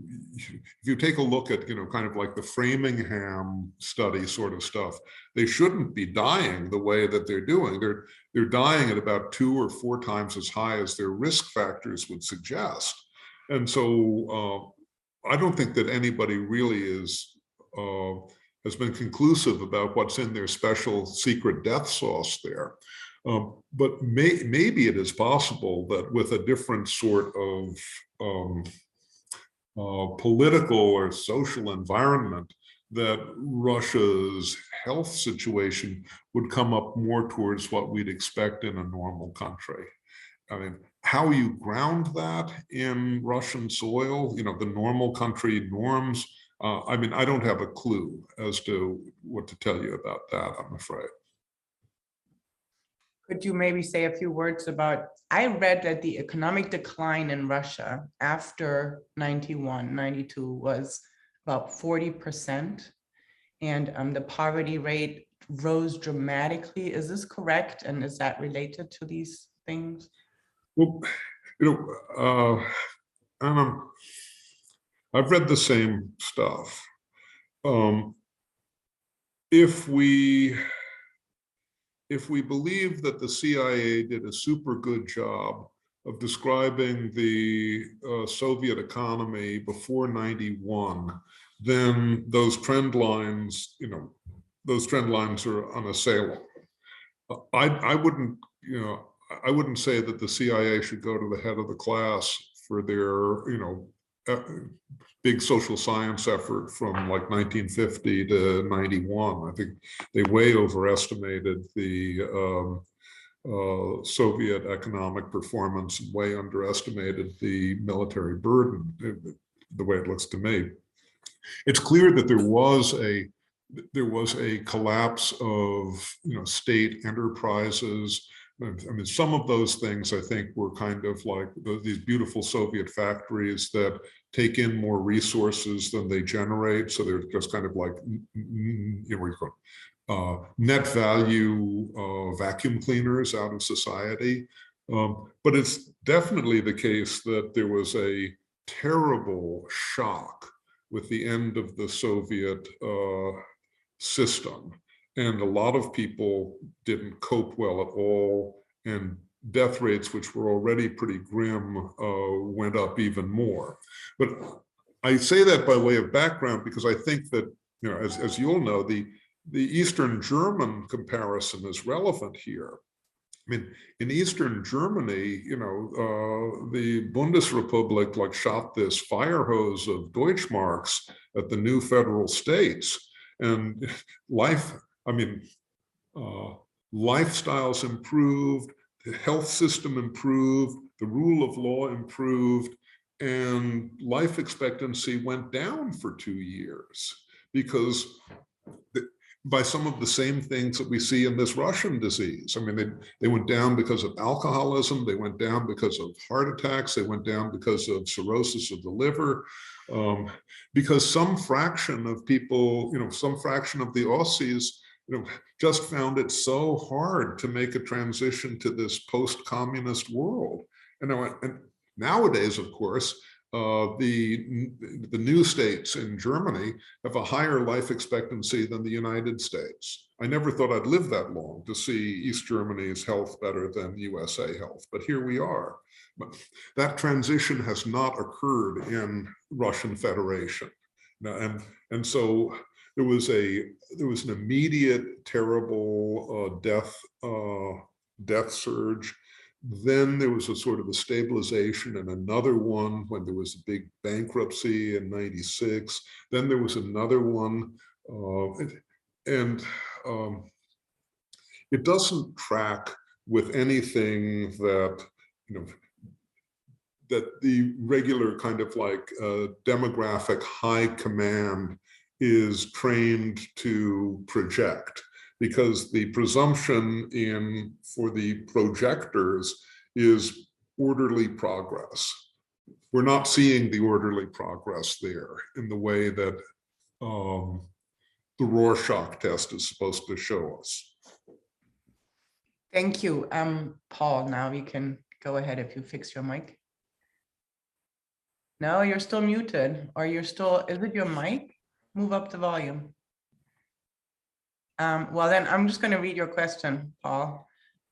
take a look at kind of like the Framingham study sort of stuff, they shouldn't be dying the way that they're doing. They're dying at about 2 or 4 times as high as their risk factors would suggest. And so I don't think that anybody really has been conclusive about what's in their special secret death sauce there. But maybe it is possible that with a different sort of political or social environment, that Russia's health situation would come up more towards what we'd expect in a normal country. I mean, how you ground that in Russian soil, the normal country norms, I mean, I don't have a clue as to what to tell you about that, I'm afraid. Could you maybe say a few words about, I read that the economic decline in Russia after 91, 92 was about 40%, and the poverty rate rose dramatically. Is this correct? And is that related to these things? Well, I've read the same stuff. If we believe that the CIA did a super good job of describing the Soviet economy before 91, then those trend lines, are unassailable. I wouldn't say that the CIA should go to the head of the class for their, big social science effort from like 1950 to 91. I think they way overestimated the Soviet economic performance and way underestimated the military burden, the way it looks to me. It's clear that there was a collapse of state enterprises. I mean, some of those things I think were kind of like these beautiful Soviet factories that take in more resources than they generate. So they're just kind of like, net value vacuum cleaners out of society. But it's definitely the case that there was a terrible shock with the end of the Soviet system. And a lot of people didn't cope well at all, and death rates, which were already pretty grim, went up even more. But I say that by way of background because I think that, as you'll know, the Eastern German comparison is relevant here. I mean, in Eastern Germany, the Bundesrepublik shot this fire hose of Deutschmarks at the new federal states, and lifestyles improved, the health system improved, the rule of law improved, and life expectancy went down for 2 years because by some of the same things that we see in this Russian disease. I mean, they went down because of alcoholism, they went down because of heart attacks, they went down because of cirrhosis of the liver, because some fraction of people, some fraction of the Aussies, just found it so hard to make a transition to this post-communist world. And nowadays, of course, the new states in Germany have a higher life expectancy than the United States. I never thought I'd live that long to see East Germany's health better than USA health, but here we are. But that transition has not occurred in Russian Federation. And so there was an immediate terrible death surge. Then there was a sort of a stabilization and another one when there was a big bankruptcy in '96. Then there was another one. It doesn't track with anything that, that the regular kind of like demographic high command is trained to project. Because the presumption for the projectors is orderly progress. We're not seeing the orderly progress there in the way that the Rorschach test is supposed to show us. Thank you. Paul, now you can go ahead if you fix your mic. No, you're still muted, or is it your mic? Move up the volume. Well, then I'm just going to read your question, Paul.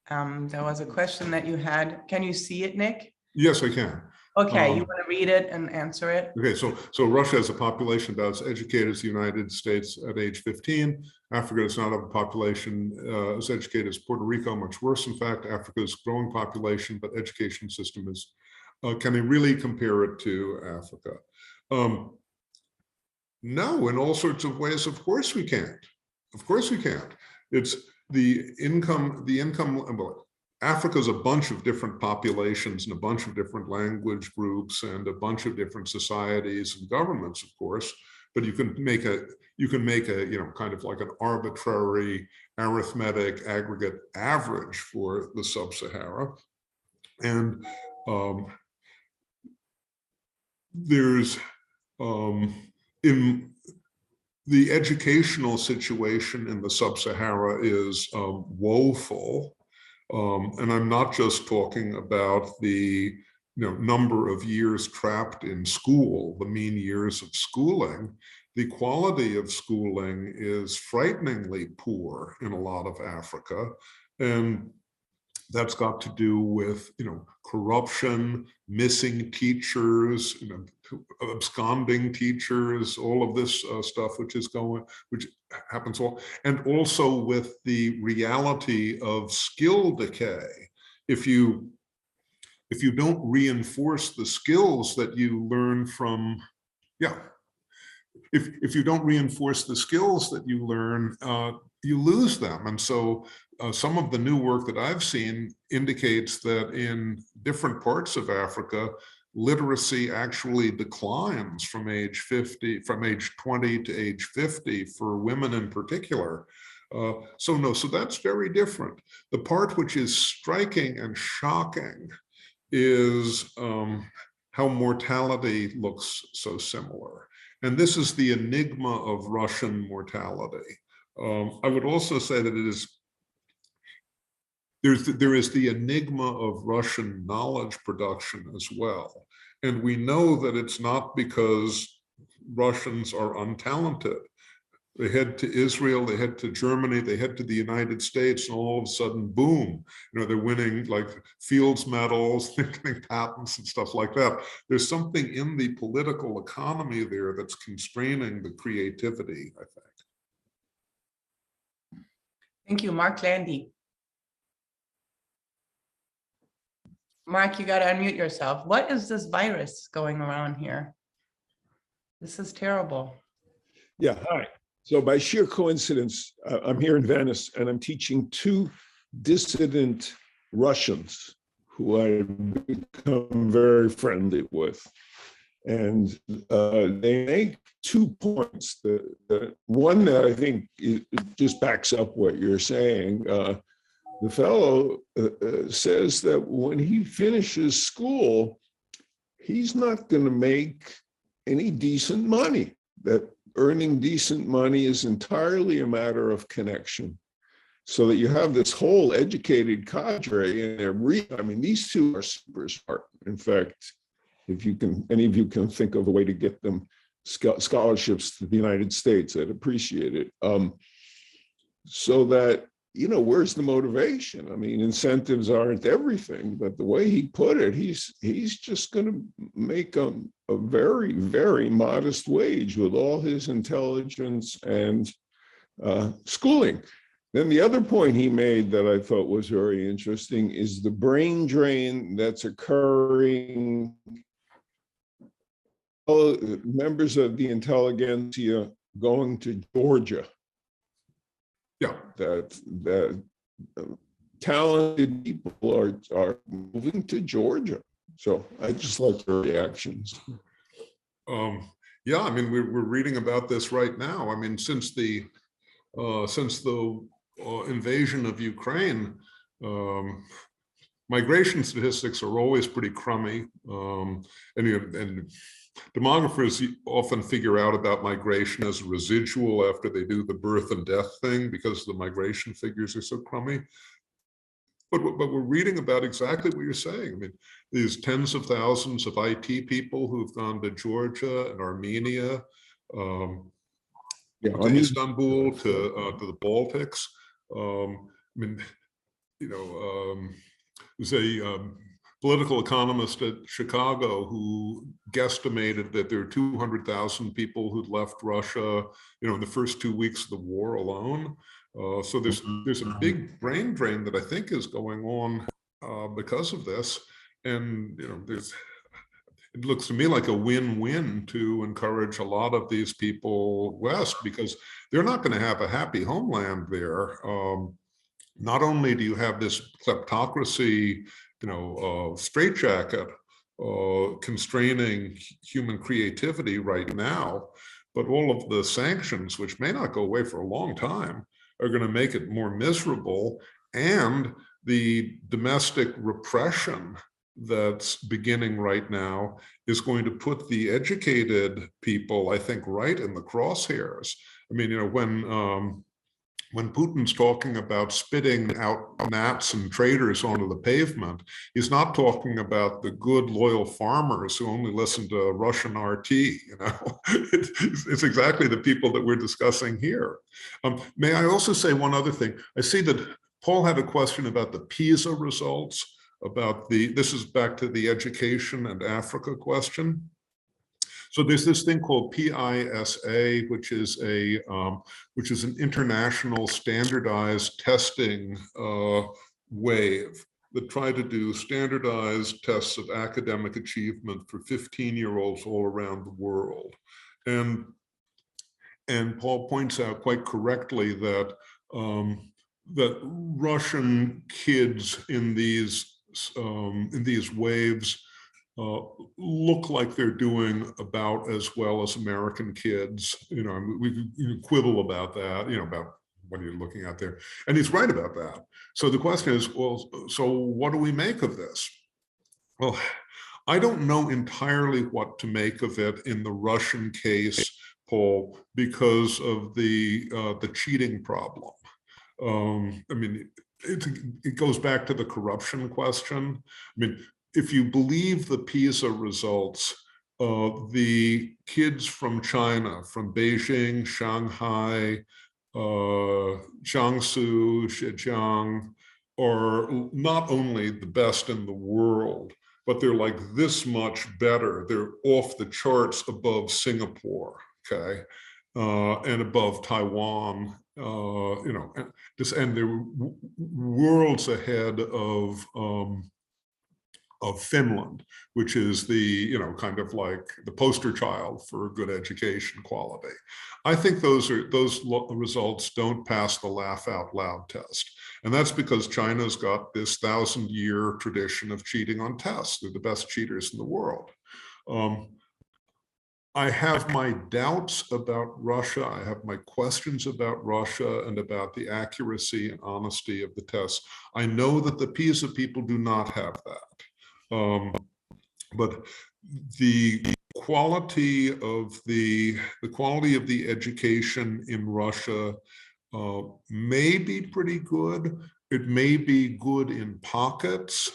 There was a question that you had. Can you see it, Nick? Yes, I can. Okay, you want to read it and answer it? Okay, so Russia has a population about as educated as the United States at age 15. Africa does not have a population as educated as Puerto Rico, much worse. In fact, Africa's growing population, but education system is, can we really compare it to Africa? No, in all sorts of ways, of course we can't. Of course we can't. It's the income, well, Africa's a bunch of different populations and a bunch of different language groups and a bunch of different societies and governments, of course, but you can make a kind of like an arbitrary arithmetic aggregate average for the sub-Sahara. And there's the educational situation in the sub-Sahara is woeful. And I'm not just talking about the number of years trapped in school, the mean years of schooling. The quality of schooling is frighteningly poor in a lot of Africa. And that's got to do with, corruption, missing teachers, absconding teachers, all of this stuff, which happens all, and also with the reality of skill decay. If you don't reinforce the skills that you learn from, if you don't reinforce the skills that you learn, you lose them. And so some of the new work that I've seen indicates that in different parts of Africa, literacy actually declines from age 20 to age 50 for women in particular. So that's very different. The part which is striking and shocking is how mortality looks so similar. And this is the enigma of Russian mortality. I would also say that there is the enigma of Russian knowledge production as well. And we know that it's not because Russians are untalented. They head to Israel, they head to Germany, they head to the United States, and all of a sudden, boom, they're winning like Fields medals, they're getting patents and stuff like that. There's something in the political economy there that's constraining the creativity, I think. Thank you, Mark Landy. Mark, you got to unmute yourself. What is this virus going around here? This is terrible. Yeah, hi. So by sheer coincidence, I'm here in Venice and I'm teaching two dissident Russians who I've become very friendly with. And they make 2 points. The one that I think just backs up what you're saying. The fellow says that when he finishes school, he's not going to make any decent money, that earning decent money is entirely a matter of connection. So that you have this whole educated cadre, and I mean, these two are super smart. In fact, if you can, any of you can think of a way to get them scholarships to the United States, I'd appreciate it. So that, you know, where's the motivation? I mean, incentives aren't everything, but the way he put it, he's just going to make a very, very modest wage with all his intelligence and schooling. Then the other point he made that I thought was very interesting is the brain drain that's occurring. Members of the intelligentsia going to Georgia. Yeah. That talented people are moving to Georgia. So I just like their reactions. Yeah, I mean, we're reading about this right now. I mean, since the invasion of Ukraine, migration statistics are always pretty crummy, and demographers often figure out about migration as a residual after they do the birth and death thing because the migration figures are so crummy. But we're reading about exactly what you're saying. I mean, these tens of thousands of IT people who've gone to Georgia and Armenia, to Istanbul, to the Baltics. I mean, you know, there's a political economist at Chicago who guesstimated that there are 200,000 people who'd left Russia, you know, in the first 2 weeks of the war alone. So there's a big brain drain that I think is going on because of this, and you know, it looks to me like a win-win to encourage a lot of these people west, because they're not going to have a happy homeland there. Not only do you have this kleptocracy, you know, straitjacket constraining human creativity right now, but all of the sanctions, which may not go away for a long time, are going to make it more miserable, and the domestic repression that's beginning right now is going to put the educated people, I think, right in the crosshairs. I mean, you know, when Putin's talking about spitting out gnats and traders onto the pavement, he's not talking about the good, loyal farmers who only listen to Russian RT. You know, it's exactly the people that we're discussing here. May I also say one other thing? I see that Paul had a question about the PISA results, about this is back to the education and Africa question. So there's this thing called PISA, which is an international standardized testing wave that tried to do standardized tests of academic achievement for 15-year-olds all around the world. And Paul points out quite correctly that that Russian kids in these waves look like they're doing about as well as American kids. You know, we quibble about that, you know, about what you're looking at there. And he's right about that. So the question is, well, so what do we make of this? Well, I don't know entirely what to make of it in the Russian case, Paul, because of the cheating problem. I mean, it goes back to the corruption question. I mean, if you believe the PISA results, the kids from China, from Beijing, Shanghai, Jiangsu, Zhejiang, are not only the best in the world, but they're like this much better. They're off the charts above Singapore, okay, and above Taiwan, you know, and they're worlds ahead of Finland, which is the, you know, kind of like the poster child for good education quality. I think those results don't pass the laugh out loud test. And that's because China's got this 1,000-year tradition of cheating on tests. They're the best cheaters in the world. I have my doubts about Russia. I have my questions about Russia and about the accuracy and honesty of the tests. I know that the PISA people do not have that. But the quality of the education in Russia may be pretty good. It may be good in pockets.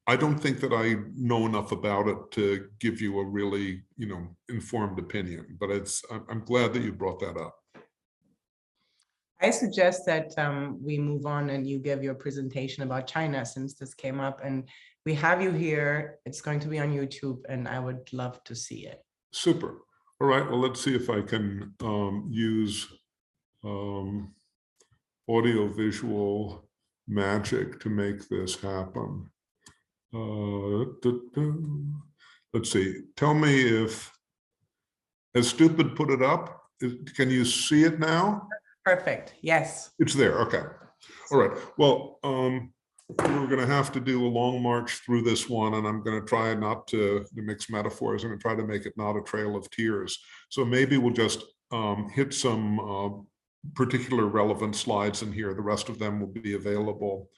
I don't think that I know enough about it to give you a really, informed opinion, but I'm glad that you brought that up. I suggest that we move on and you give your presentation about China, since this came up, and we have you here. It's going to be on YouTube and I would love to see it. Super. All right, well, let's see if I can use audio-visual magic to make this happen. Let's see. Tell me if, has Stupid put it up? Can you see it now? Perfect. Yes. It's there. Okay. All right. Well, we're going to have to do a long march through this one, and I'm going to try not to mix metaphors. I'm going to try to make it not a trail of tears. So maybe we'll just hit some particular relevant slides in here. The rest of them will be available.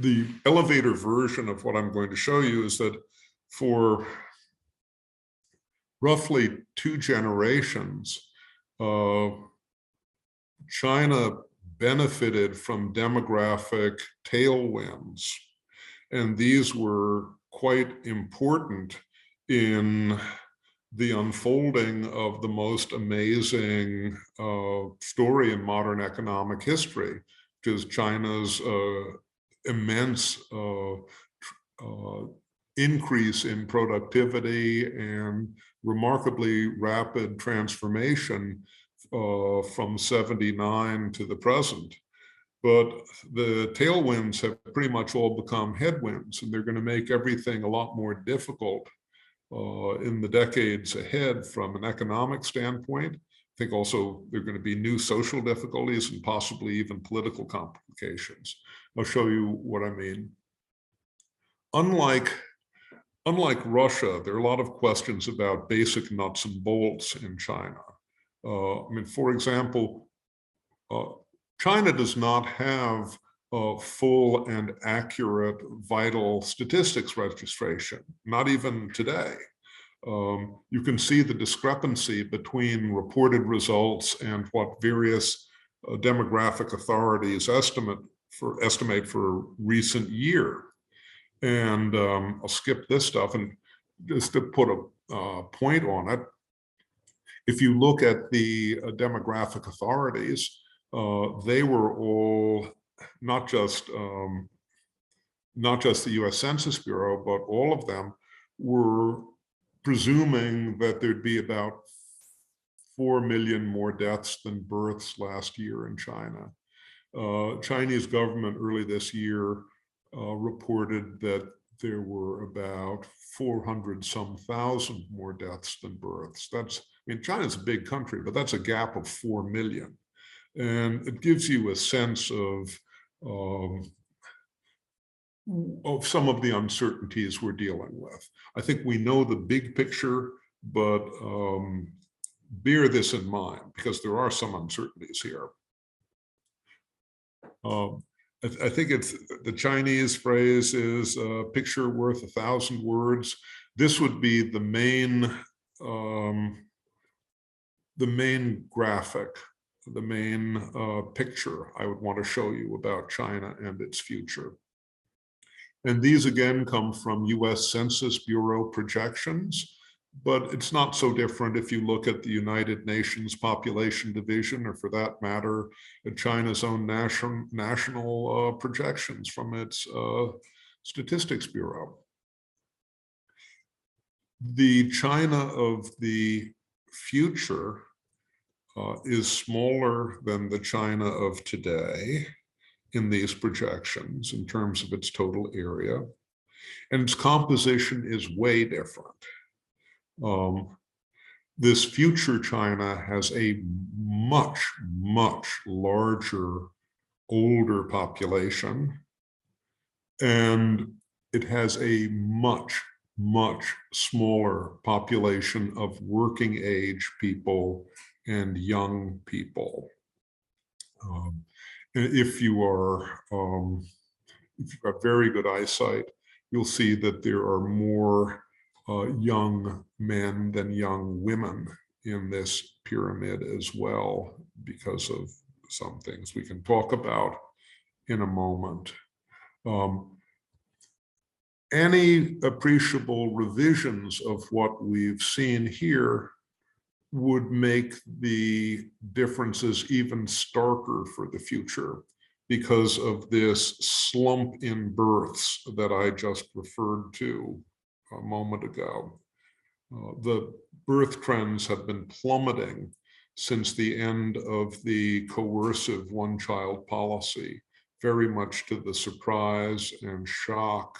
The elevator version of what I'm going to show you is that for roughly 2 generations, China benefited from demographic tailwinds, and these were quite important in the unfolding of the most amazing story in modern economic history, which is China's immense increase in productivity and remarkably rapid transformation from 79 to the present. But the tailwinds have pretty much all become headwinds, and they're going to make everything a lot more difficult in the decades ahead from an economic standpoint. I think also there are going to be new social difficulties and possibly even political complications. I'll show you what I mean. Unlike Russia, there are a lot of questions about basic nuts and bolts in China. For example, China does not have a full and accurate vital statistics registration, not even today. You can see the discrepancy between reported results and what various demographic authorities estimate for recent year. And I'll skip this stuff, and just to put a point on it, if you look at the demographic authorities, they were all not just the U.S. Census Bureau, but all of them were presuming that there'd be about 4 million more deaths than births last year in China. Chinese government early this year reported that there were about 400-some thousand more deaths than births. China's a big country, but that's a gap of 4 million. And it gives you a sense of some of the uncertainties we're dealing with. I think we know the big picture, but bear this in mind because there are some uncertainties here. I think it's the Chinese phrase is a picture worth 1,000 words. This would be the main graphic, the main picture I would want to show you about China and its future. And these again come from US Census Bureau projections, but it's not so different if you look at the United Nations Population Division, or for that matter, at China's own national projections from its Statistics Bureau. The China of the future is smaller than the China of today in these projections in terms of its total area, and its composition is way different. This future China has a much, much larger, older population, and it has a much, much smaller population of working age people and young people. If you have very good eyesight, you'll see that there are more young men than young women in this pyramid as well, because of some things we can talk about in a moment. Any appreciable revisions of what we've seen here would make the differences even starker for the future because of this slump in births that I just referred to a moment ago. The birth trends have been plummeting since the end of the coercive one-child policy, very much to the surprise and shock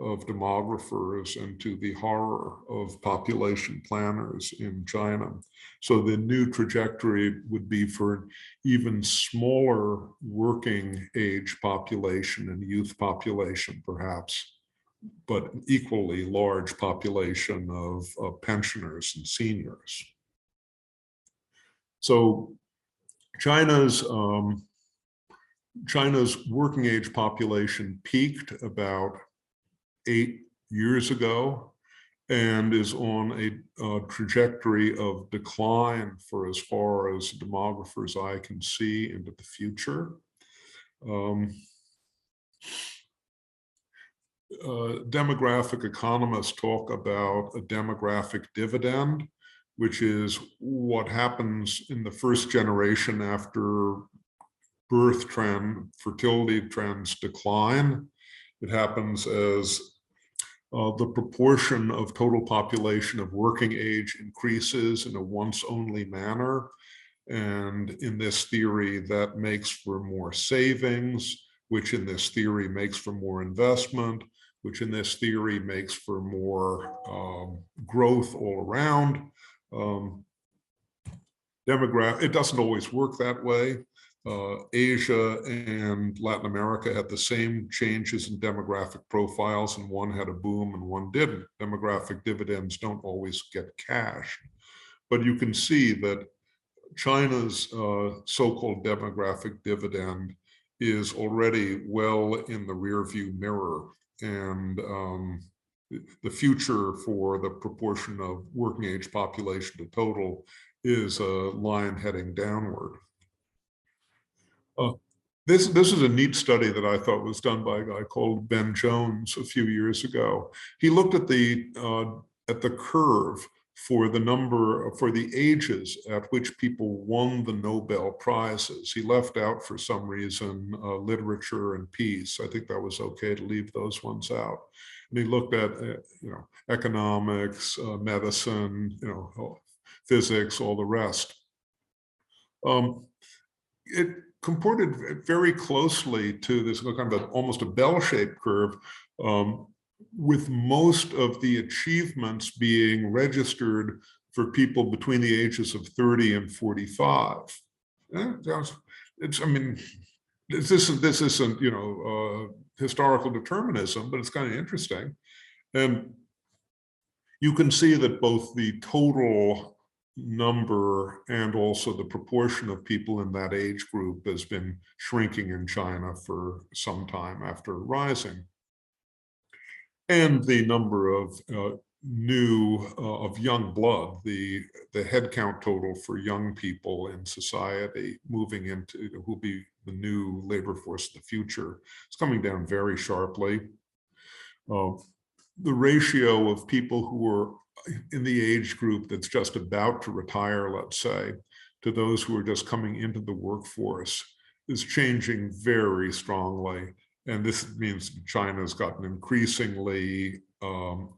of demographers and to the horror of population planners in China. So the new trajectory would be for an even smaller working age population and youth population, perhaps, but equally large population of pensioners and seniors. So China's working age population peaked about 8 years ago and is on a trajectory of decline for as far as demographers' eye can see into the future. Demographic economists talk about a demographic dividend, which is what happens in the first generation after birth trend, fertility trends decline. It happens as the proportion of total population of working age increases in a once-only manner. And in this theory, that makes for more savings, which in this theory makes for more investment, which in this theory makes for more growth all around. It doesn't always work that way. Asia and Latin America had the same changes in demographic profiles, and one had a boom and one didn't. Demographic dividends don't always get cashed. But you can see that China's so-called demographic dividend is already well in the rearview mirror, and the future for the proportion of working age population to total is a line heading downward. This is a neat study that I thought was done by a guy called Ben Jones a few years ago. He looked at the curve for the ages at which people won the Nobel Prizes. He left out, for some reason, literature and peace. I think that was okay to leave those ones out. And he looked at economics, medicine, physics, all the rest. It comported very closely to this kind of almost a bell-shaped curve, with most of the achievements being registered for people between the ages of 30 and 45. This isn't historical determinism, but it's kind of interesting. And you can see that both the total number and also the proportion of people in that age group has been shrinking in China for some time after rising. And the number of young blood, the head count total for young people in society moving into who will be the new labor force of the future, is coming down very sharply. The ratio of people who are in the age group that's just about to retire, let's say, to those who are just coming into the workforce is changing very strongly. And this means China's got an increasingly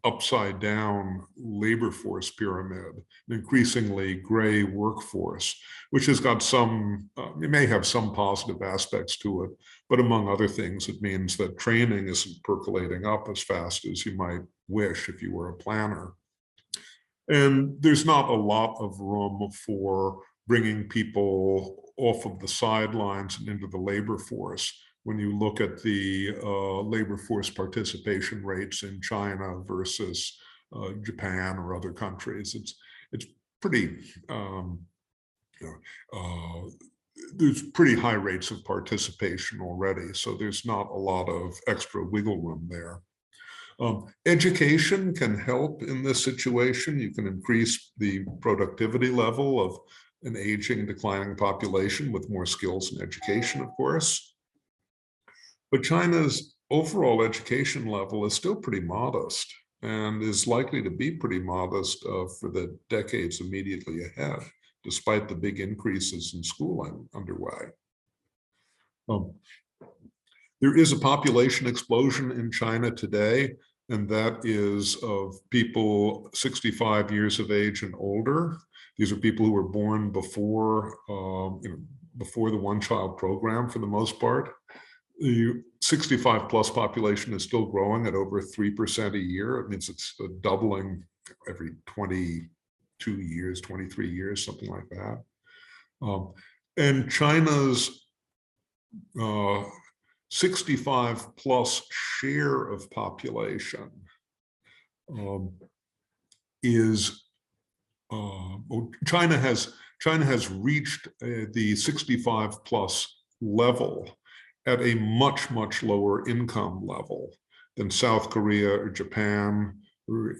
upside down labor force pyramid, an increasingly gray workforce, which has got it may have some positive aspects to it, but among other things, it means that training isn't percolating up as fast as you might wish if you were a planner. And there's not a lot of room for bringing people off of the sidelines and into the labor force when you look at the labor force participation rates in China versus Japan or other countries. It's pretty, there's pretty high rates of participation already, so there's not a lot of extra wiggle room there. Education can help in this situation. You can increase the productivity level of an aging, declining population with more skills in education, of course. But China's overall education level is still pretty modest and is likely to be pretty modest for the decades immediately ahead, despite the big increases in schooling underway. There is a population explosion in China today, and that is of people 65 years of age and older. These are people who were born before, before the one-child program for the most part. The 65 plus population is still growing at over 3% a year. It means it's doubling every 22 years, 23 years, something like that. And China's 65 plus share of population is China has reached the 65 plus level at a much lower income level than South Korea or Japan, or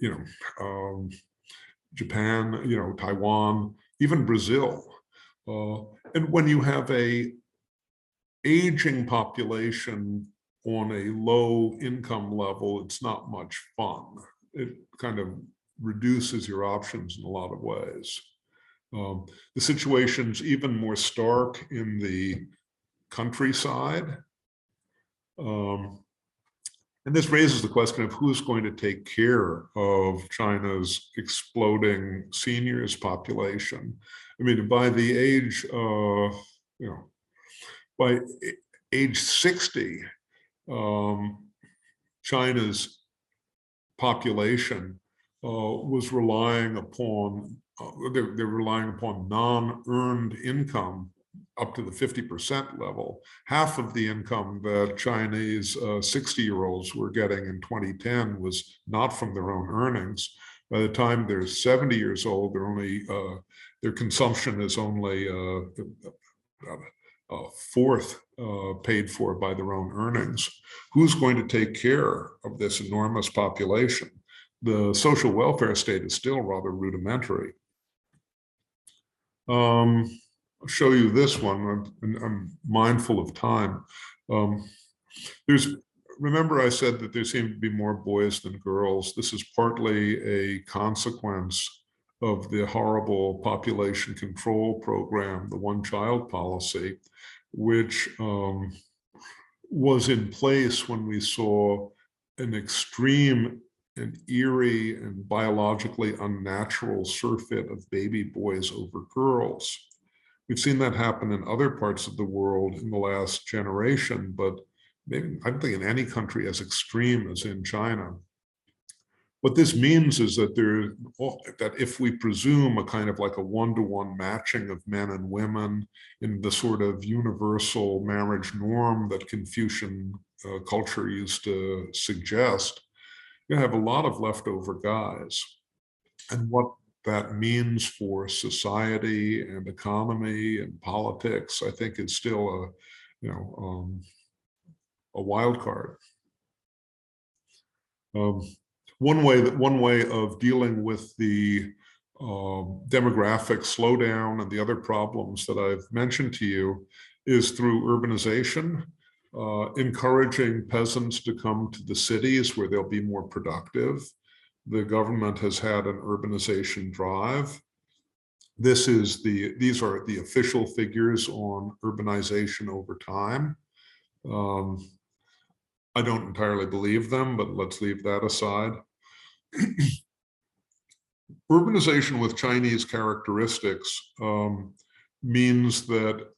Taiwan, even Brazil. And when you have a aging population on a low income level, it's not much fun. It kind of reduces your options in a lot of ways. The situation's even more stark in the countryside. And this raises the question of who's going to take care of China's exploding seniors population. I mean, by the age, by age 60, China's population was relying upon, they're relying upon non-earned income up to the 50% level. Half of the income that Chinese 60-year-olds were getting in 2010 was not from their own earnings. By the time they're 70 years old, they're only, their consumption is only a fourth paid for by their own earnings. Who's going to take care of this enormous population? The social welfare state is still rather rudimentary. I'll show you this one. I'm mindful of time. Remember I said that there seem to be more boys than girls. This is partly a consequence of the horrible population control program, the one-child policy, which was in place when we saw an extreme and eerie and biologically unnatural surfeit of baby boys over girls. We've seen that happen in other parts of the world in the last generation, but maybe I don't think in any country as extreme as in China. What this means is that that if we presume a kind of like a one-to-one matching of men and women in the sort of universal marriage norm that Confucian culture used to suggest, you have a lot of leftover guys. And what that means for society and economy and politics, I think, is still a wild card. One way of dealing with the demographic slowdown and the other problems that I've mentioned to you is through urbanization, encouraging peasants to come to the cities where they'll be more productive. The government has had an urbanization drive. These are the official figures on urbanization over time. I don't entirely believe them, but let's leave that aside. Urbanization with Chinese characteristics means that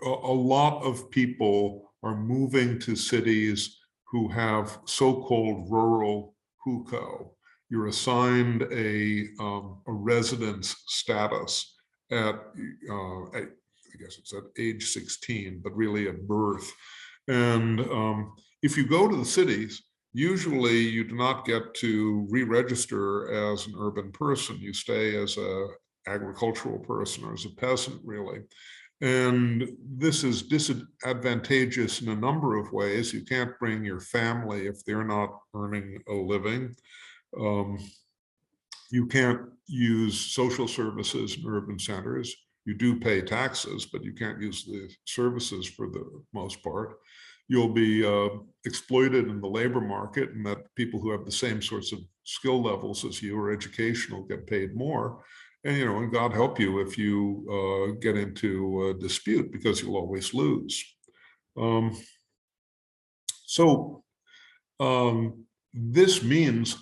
a lot of people are moving to cities who have so-called rural hukou. You're assigned a residence status at I guess it's at age 16, but really at birth. And if you go to the cities, usually you do not get to re-register as an urban person. You stay as an agricultural person or as a peasant, really. And this is disadvantageous in a number of ways. You can't bring your family if they're not earning a living. You can't use social services in urban centers. You do pay taxes, but you can't use the services for the most part. You'll be exploited in the labor market, and that people who have the same sorts of skill levels as you or educational get paid more. And, you know, and God help you if you get into a dispute, because you'll always lose. This means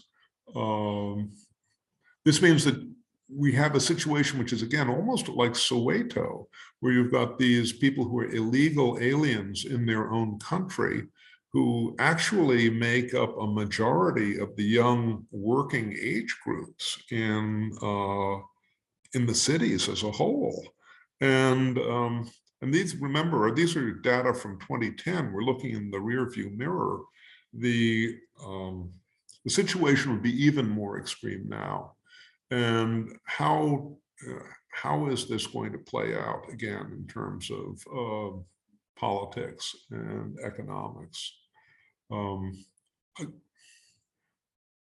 that we have a situation which is, again, almost like Soweto, where you've got these people who are illegal aliens in their own country who actually make up a majority of the young working age groups in the cities as a whole. And these, remember, these are data from 2010. We're looking in the rear view mirror. The situation would be even more extreme now. And how is this going to play out, again, in terms of politics and economics?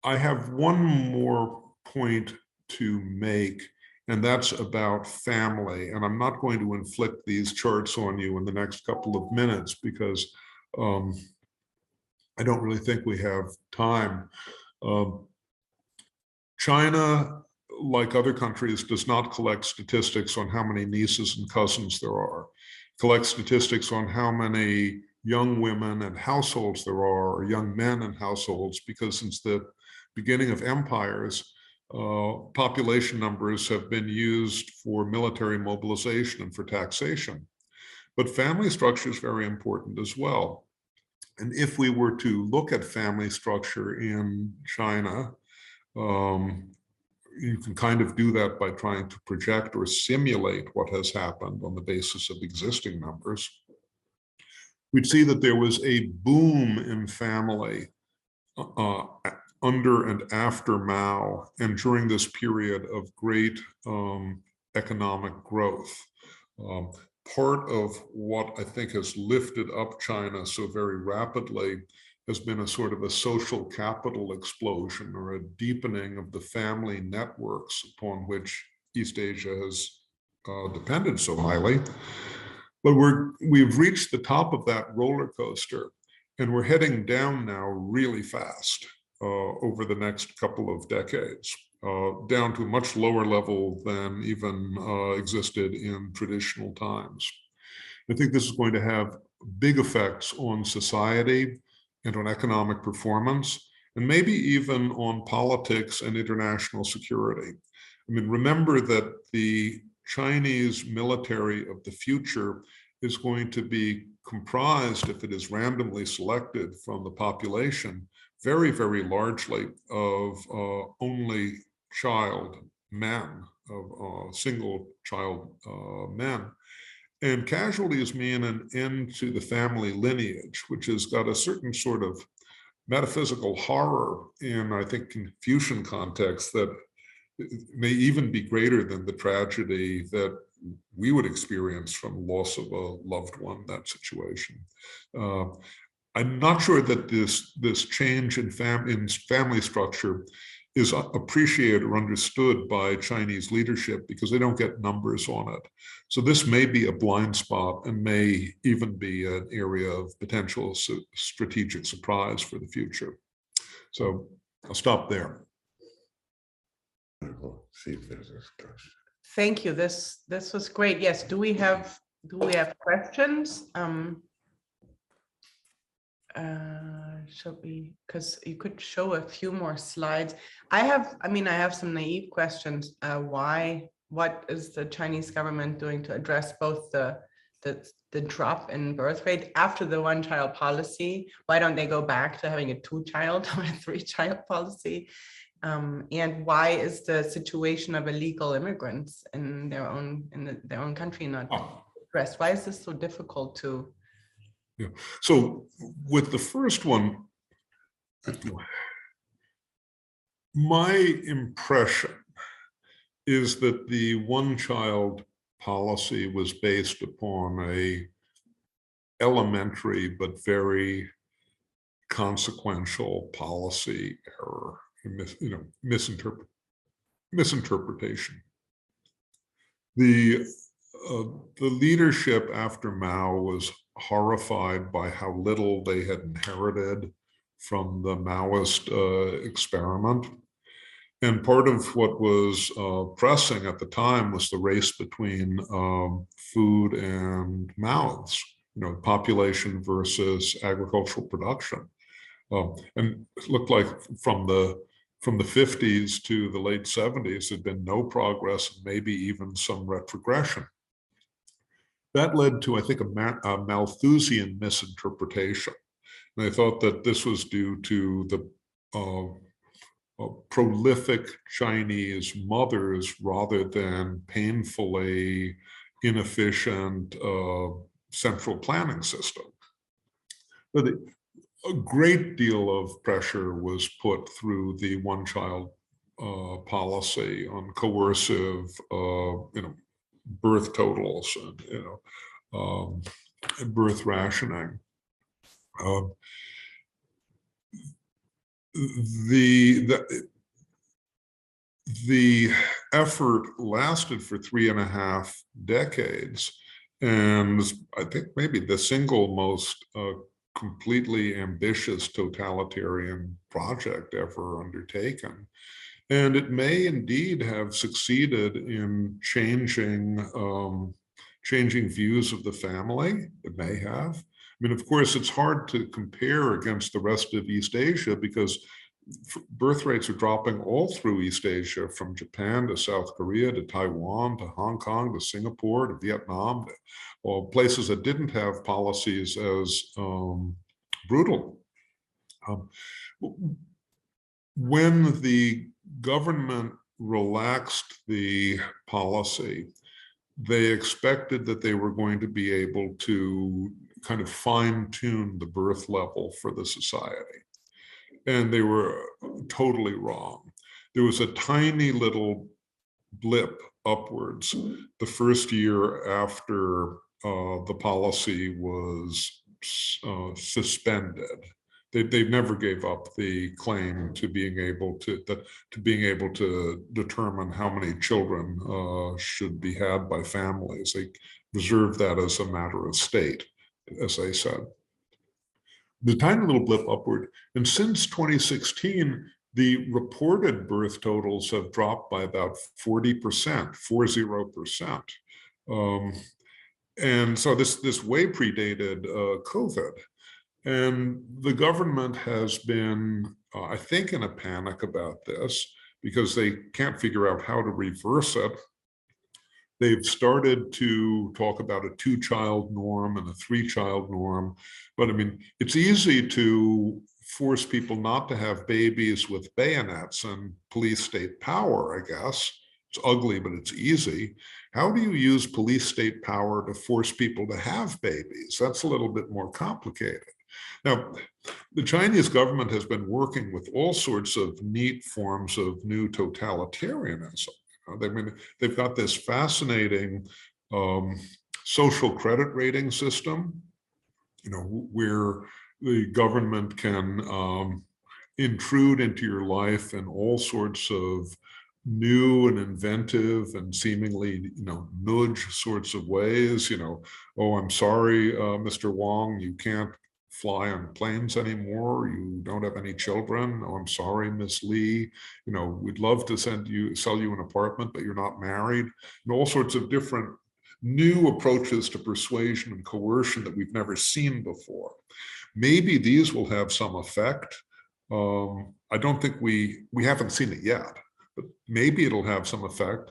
I have one more point to make, and that's about family. And I'm not going to inflict these charts on you in the next couple of minutes, because I don't really think we have time. China, like other countries, does not collect statistics on how many nieces and cousins there are. Collects statistics on how many young women and households there are, or young men and households, because since the beginning of empires, population numbers have been used for military mobilization and for taxation. But family structure is very important as well. And if we were to look at family structure in China, you can kind of do that by trying to project or simulate what has happened on the basis of existing numbers. We'd see that there was a boom in family under and after Mao, and during this period of great economic growth. Part of what I think has lifted up China so very rapidly has been a sort of a social capital explosion, or a deepening of the family networks upon which East Asia has depended so highly. But we've reached the top of that roller coaster, and we're heading down now really fast over the next couple of decades, down to a much lower level than even existed in traditional times. I think this is going to have big effects on society and on economic performance, and maybe even on politics and international security. I mean, remember that the Chinese military of the future is going to be comprised, if it is randomly selected from the population, very, very largely of only child men, of single child men. And casualties mean an end to the family lineage, which has got a certain sort of metaphysical horror in, I think, Confucian context that may even be greater than the tragedy that we would experience from loss of a loved one in that situation. I'm not sure that this change in family structure is appreciated or understood by Chinese leadership, because they don't get numbers on it. So this may be a blind spot, and may even be an area of potential strategic surprise for the future. So I'll stop there. We'll see if there's a question. Thank you. This was great. Yes. Do we have questions? Should we, because you could show a few more slides. I have some naive questions. What is the Chinese government doing to address both the drop in birth rate after the one-child policy? Why don't they go back to having a 2-child or a 3-child policy? And why is the situation of illegal immigrants in their own country not addressed? Why is this so difficult to Yeah. So with the first one, my impression is that the one-child policy was based upon a elementary but very consequential policy error, misinterpretation. The leadership after Mao was horrified by how little they had inherited from the Maoist experiment. And part of what was pressing at the time was the race between food and mouths, population versus agricultural production. And it looked like from the 50s to the late 70s, there'd been no progress, maybe even some retrogression. That led to, I think, a Malthusian misinterpretation. And I thought that this was due to the prolific Chinese mothers rather than painfully inefficient central planning system. But a great deal of pressure was put through the one-child policy on coercive, birth totals and birth rationing. The effort lasted for 3.5 decades, and I think maybe the single most completely ambitious totalitarian project ever undertaken. And it may indeed have succeeded in changing views of the family. It may have. I mean, of course, it's hard to compare against the rest of East Asia because birth rates are dropping all through East Asia, from Japan to South Korea to Taiwan to Hong Kong to Singapore to Vietnam, to places that didn't have policies as brutal. When the government relaxed the policy, they expected that they were going to be able to kind of fine-tune the birth level for the society. And they were totally wrong. There was a tiny little blip upwards the first year after the policy was suspended. They never gave up the claim to being able to determine how many children should be had by families. They reserved that as a matter of state, as they said. The tiny little blip upward, and since 2016, the reported birth totals have dropped by about 40%, 40%. And so this way predated COVID. And the government has been, I think, in a panic about this because they can't figure out how to reverse it. They've started to talk about a 2-child norm and a 3-child norm. But I mean, it's easy to force people not to have babies with bayonets and police state power, I guess. It's ugly, but it's easy. How do you use police state power to force people to have babies? That's a little bit more complicated. Now, the Chinese government has been working with all sorts of neat forms of new totalitarianism. They've got this fascinating social credit rating system, where the government can intrude into your life in all sorts of new and inventive and seemingly, nudge sorts of ways. Oh, I'm sorry, Mr. Wong, you can't fly on planes anymore. You don't have any children. Oh, I'm sorry, Miss Lee. We'd love to sell you an apartment, but you're not married. And all sorts of different new approaches to persuasion and coercion that we've never seen before. Maybe these will have some effect. I don't think we haven't seen it yet, but maybe it'll have some effect.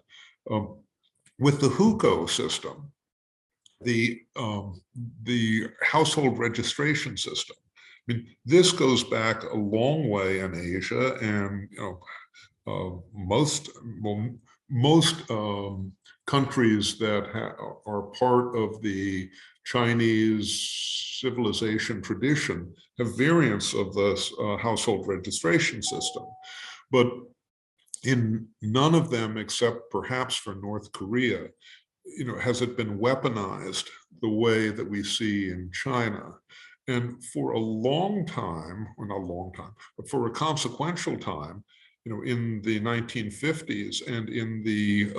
With the hukou system, the household registration system. I mean, this goes back a long way in Asia, and most countries that are part of the Chinese civilization tradition have variants of this household registration system. But in none of them, except perhaps for North Korea, has it been weaponized the way that we see in China. And for a long time, or not a long time, but for a consequential time, in the 1950s and in the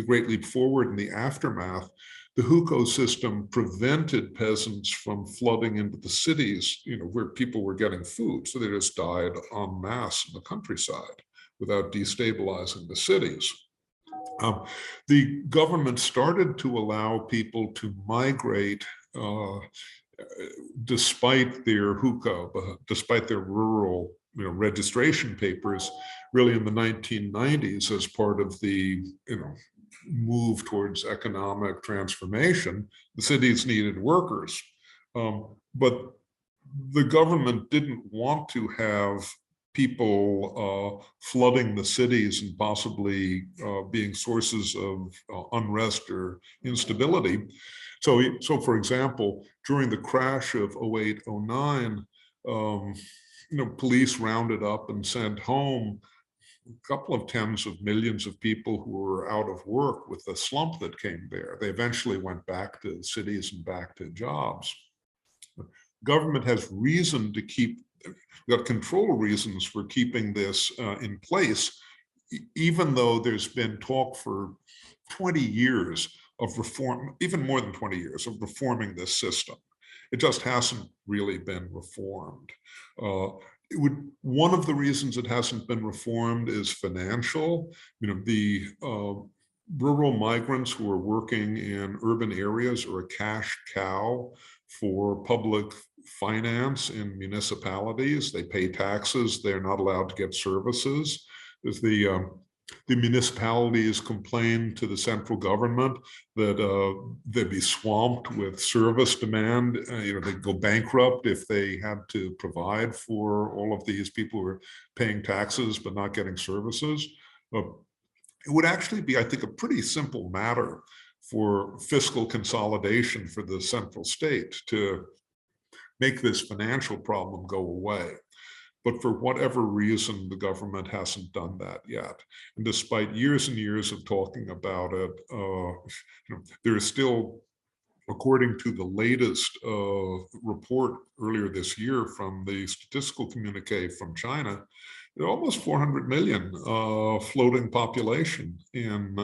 Great Leap Forward and the aftermath, the hukou system prevented peasants from flooding into the cities, where people were getting food. So they just died en masse in the countryside without destabilizing the cities. The government started to allow people to migrate despite their hukou, despite their rural registration papers, really in the 1990s as part of the move towards economic transformation. The cities needed workers, but the government didn't want to have people flooding the cities and possibly being sources of unrest or instability. So for example, during the crash of 08, 09, police rounded up and sent home a couple of tens of millions of people who were out of work with the slump that came there. They eventually went back to cities and back to jobs. Government has reason to keep, got control reasons for keeping this in place, even though there's been talk for 20 years of reform, even more than 20 years of reforming this system. It just hasn't really been reformed. One of the reasons it hasn't been reformed is financial. The rural migrants who are working in urban areas are a cash cow for public finance in municipalities. They pay taxes. They're not allowed to get services. There's the municipalities complain to the central government that they'd be swamped with service demand. They'd go bankrupt if they had to provide for all of these people who are paying taxes but not getting services. It would actually be, I think, a pretty simple matter for fiscal consolidation for the central state to make this financial problem go away. But for whatever reason, the government hasn't done that yet. And despite years and years of talking about it, there is still, according to the latest report earlier this year from the statistical communique from China, there are almost 400 million floating population in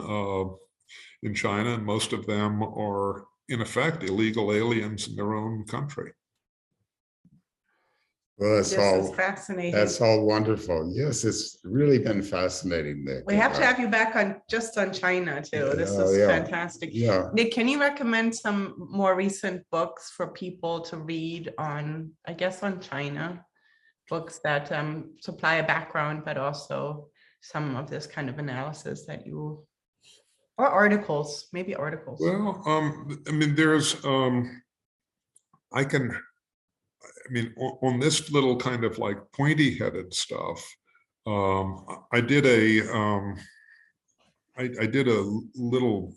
China, and most of them are, in effect, illegal aliens in their own country. Well, This is fascinating. that's all wonderful. Yes, it's really been fascinating, Nick. We have to have you back on China too. This is fantastic. Yeah. Nick, can you recommend some more recent books for people to read on, I guess, on China? Books that supply a background, but also some of this kind of analysis that you, or articles, maybe articles. Well, I mean, there's, on this little kind of like pointy-headed stuff, I did a little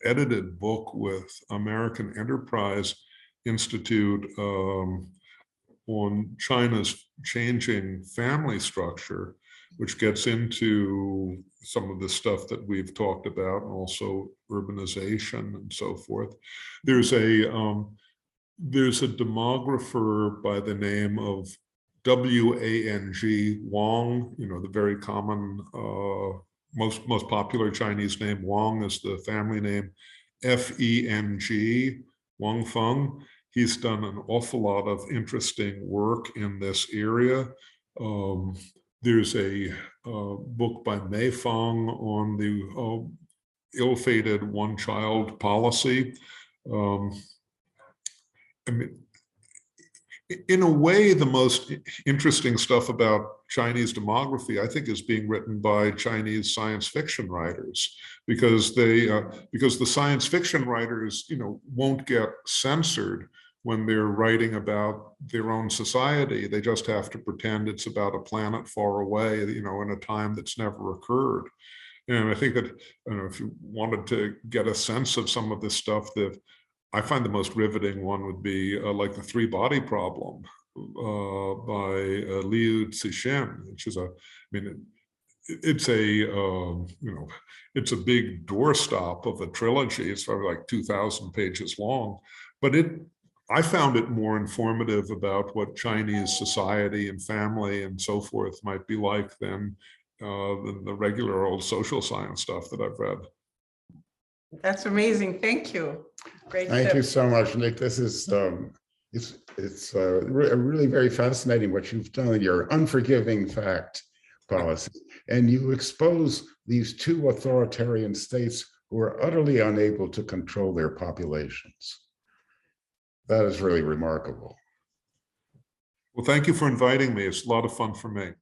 edited book with American Enterprise Institute on China's changing family structure, which gets into some of the stuff that we've talked about, and also urbanization and so forth. There's a demographer by the name of Wang Wang, the very common, most popular Chinese name. Wang is the family name, Feng, Wang Feng. He's done an awful lot of interesting work in this area. There's a book by Mei Feng on the ill-fated one-child policy. I mean, in a way, the most interesting stuff about Chinese demography, I think, is being written by Chinese science fiction writers, because because the science fiction writers, won't get censored when they're writing about their own society. They just have to pretend it's about a planet far away, in a time that's never occurred. And I think that, I don't know, if you wanted to get a sense of some of this stuff, that I find the most riveting one would be like the three-body problem by Liu Cixin, which is it's a big doorstop of a trilogy. It's probably like 2,000 pages long, but I found it more informative about what Chinese society and family and so forth might be like than the regular old social science stuff that I've read. That's amazing. Thank you. Great. Thank you tip. so much, Nick. This is it's really very fascinating what you've done, your unforgiving fact policy. And you expose these two authoritarian states who are utterly unable to control their populations. That is really remarkable. Well, thank you for inviting me. It's a lot of fun for me.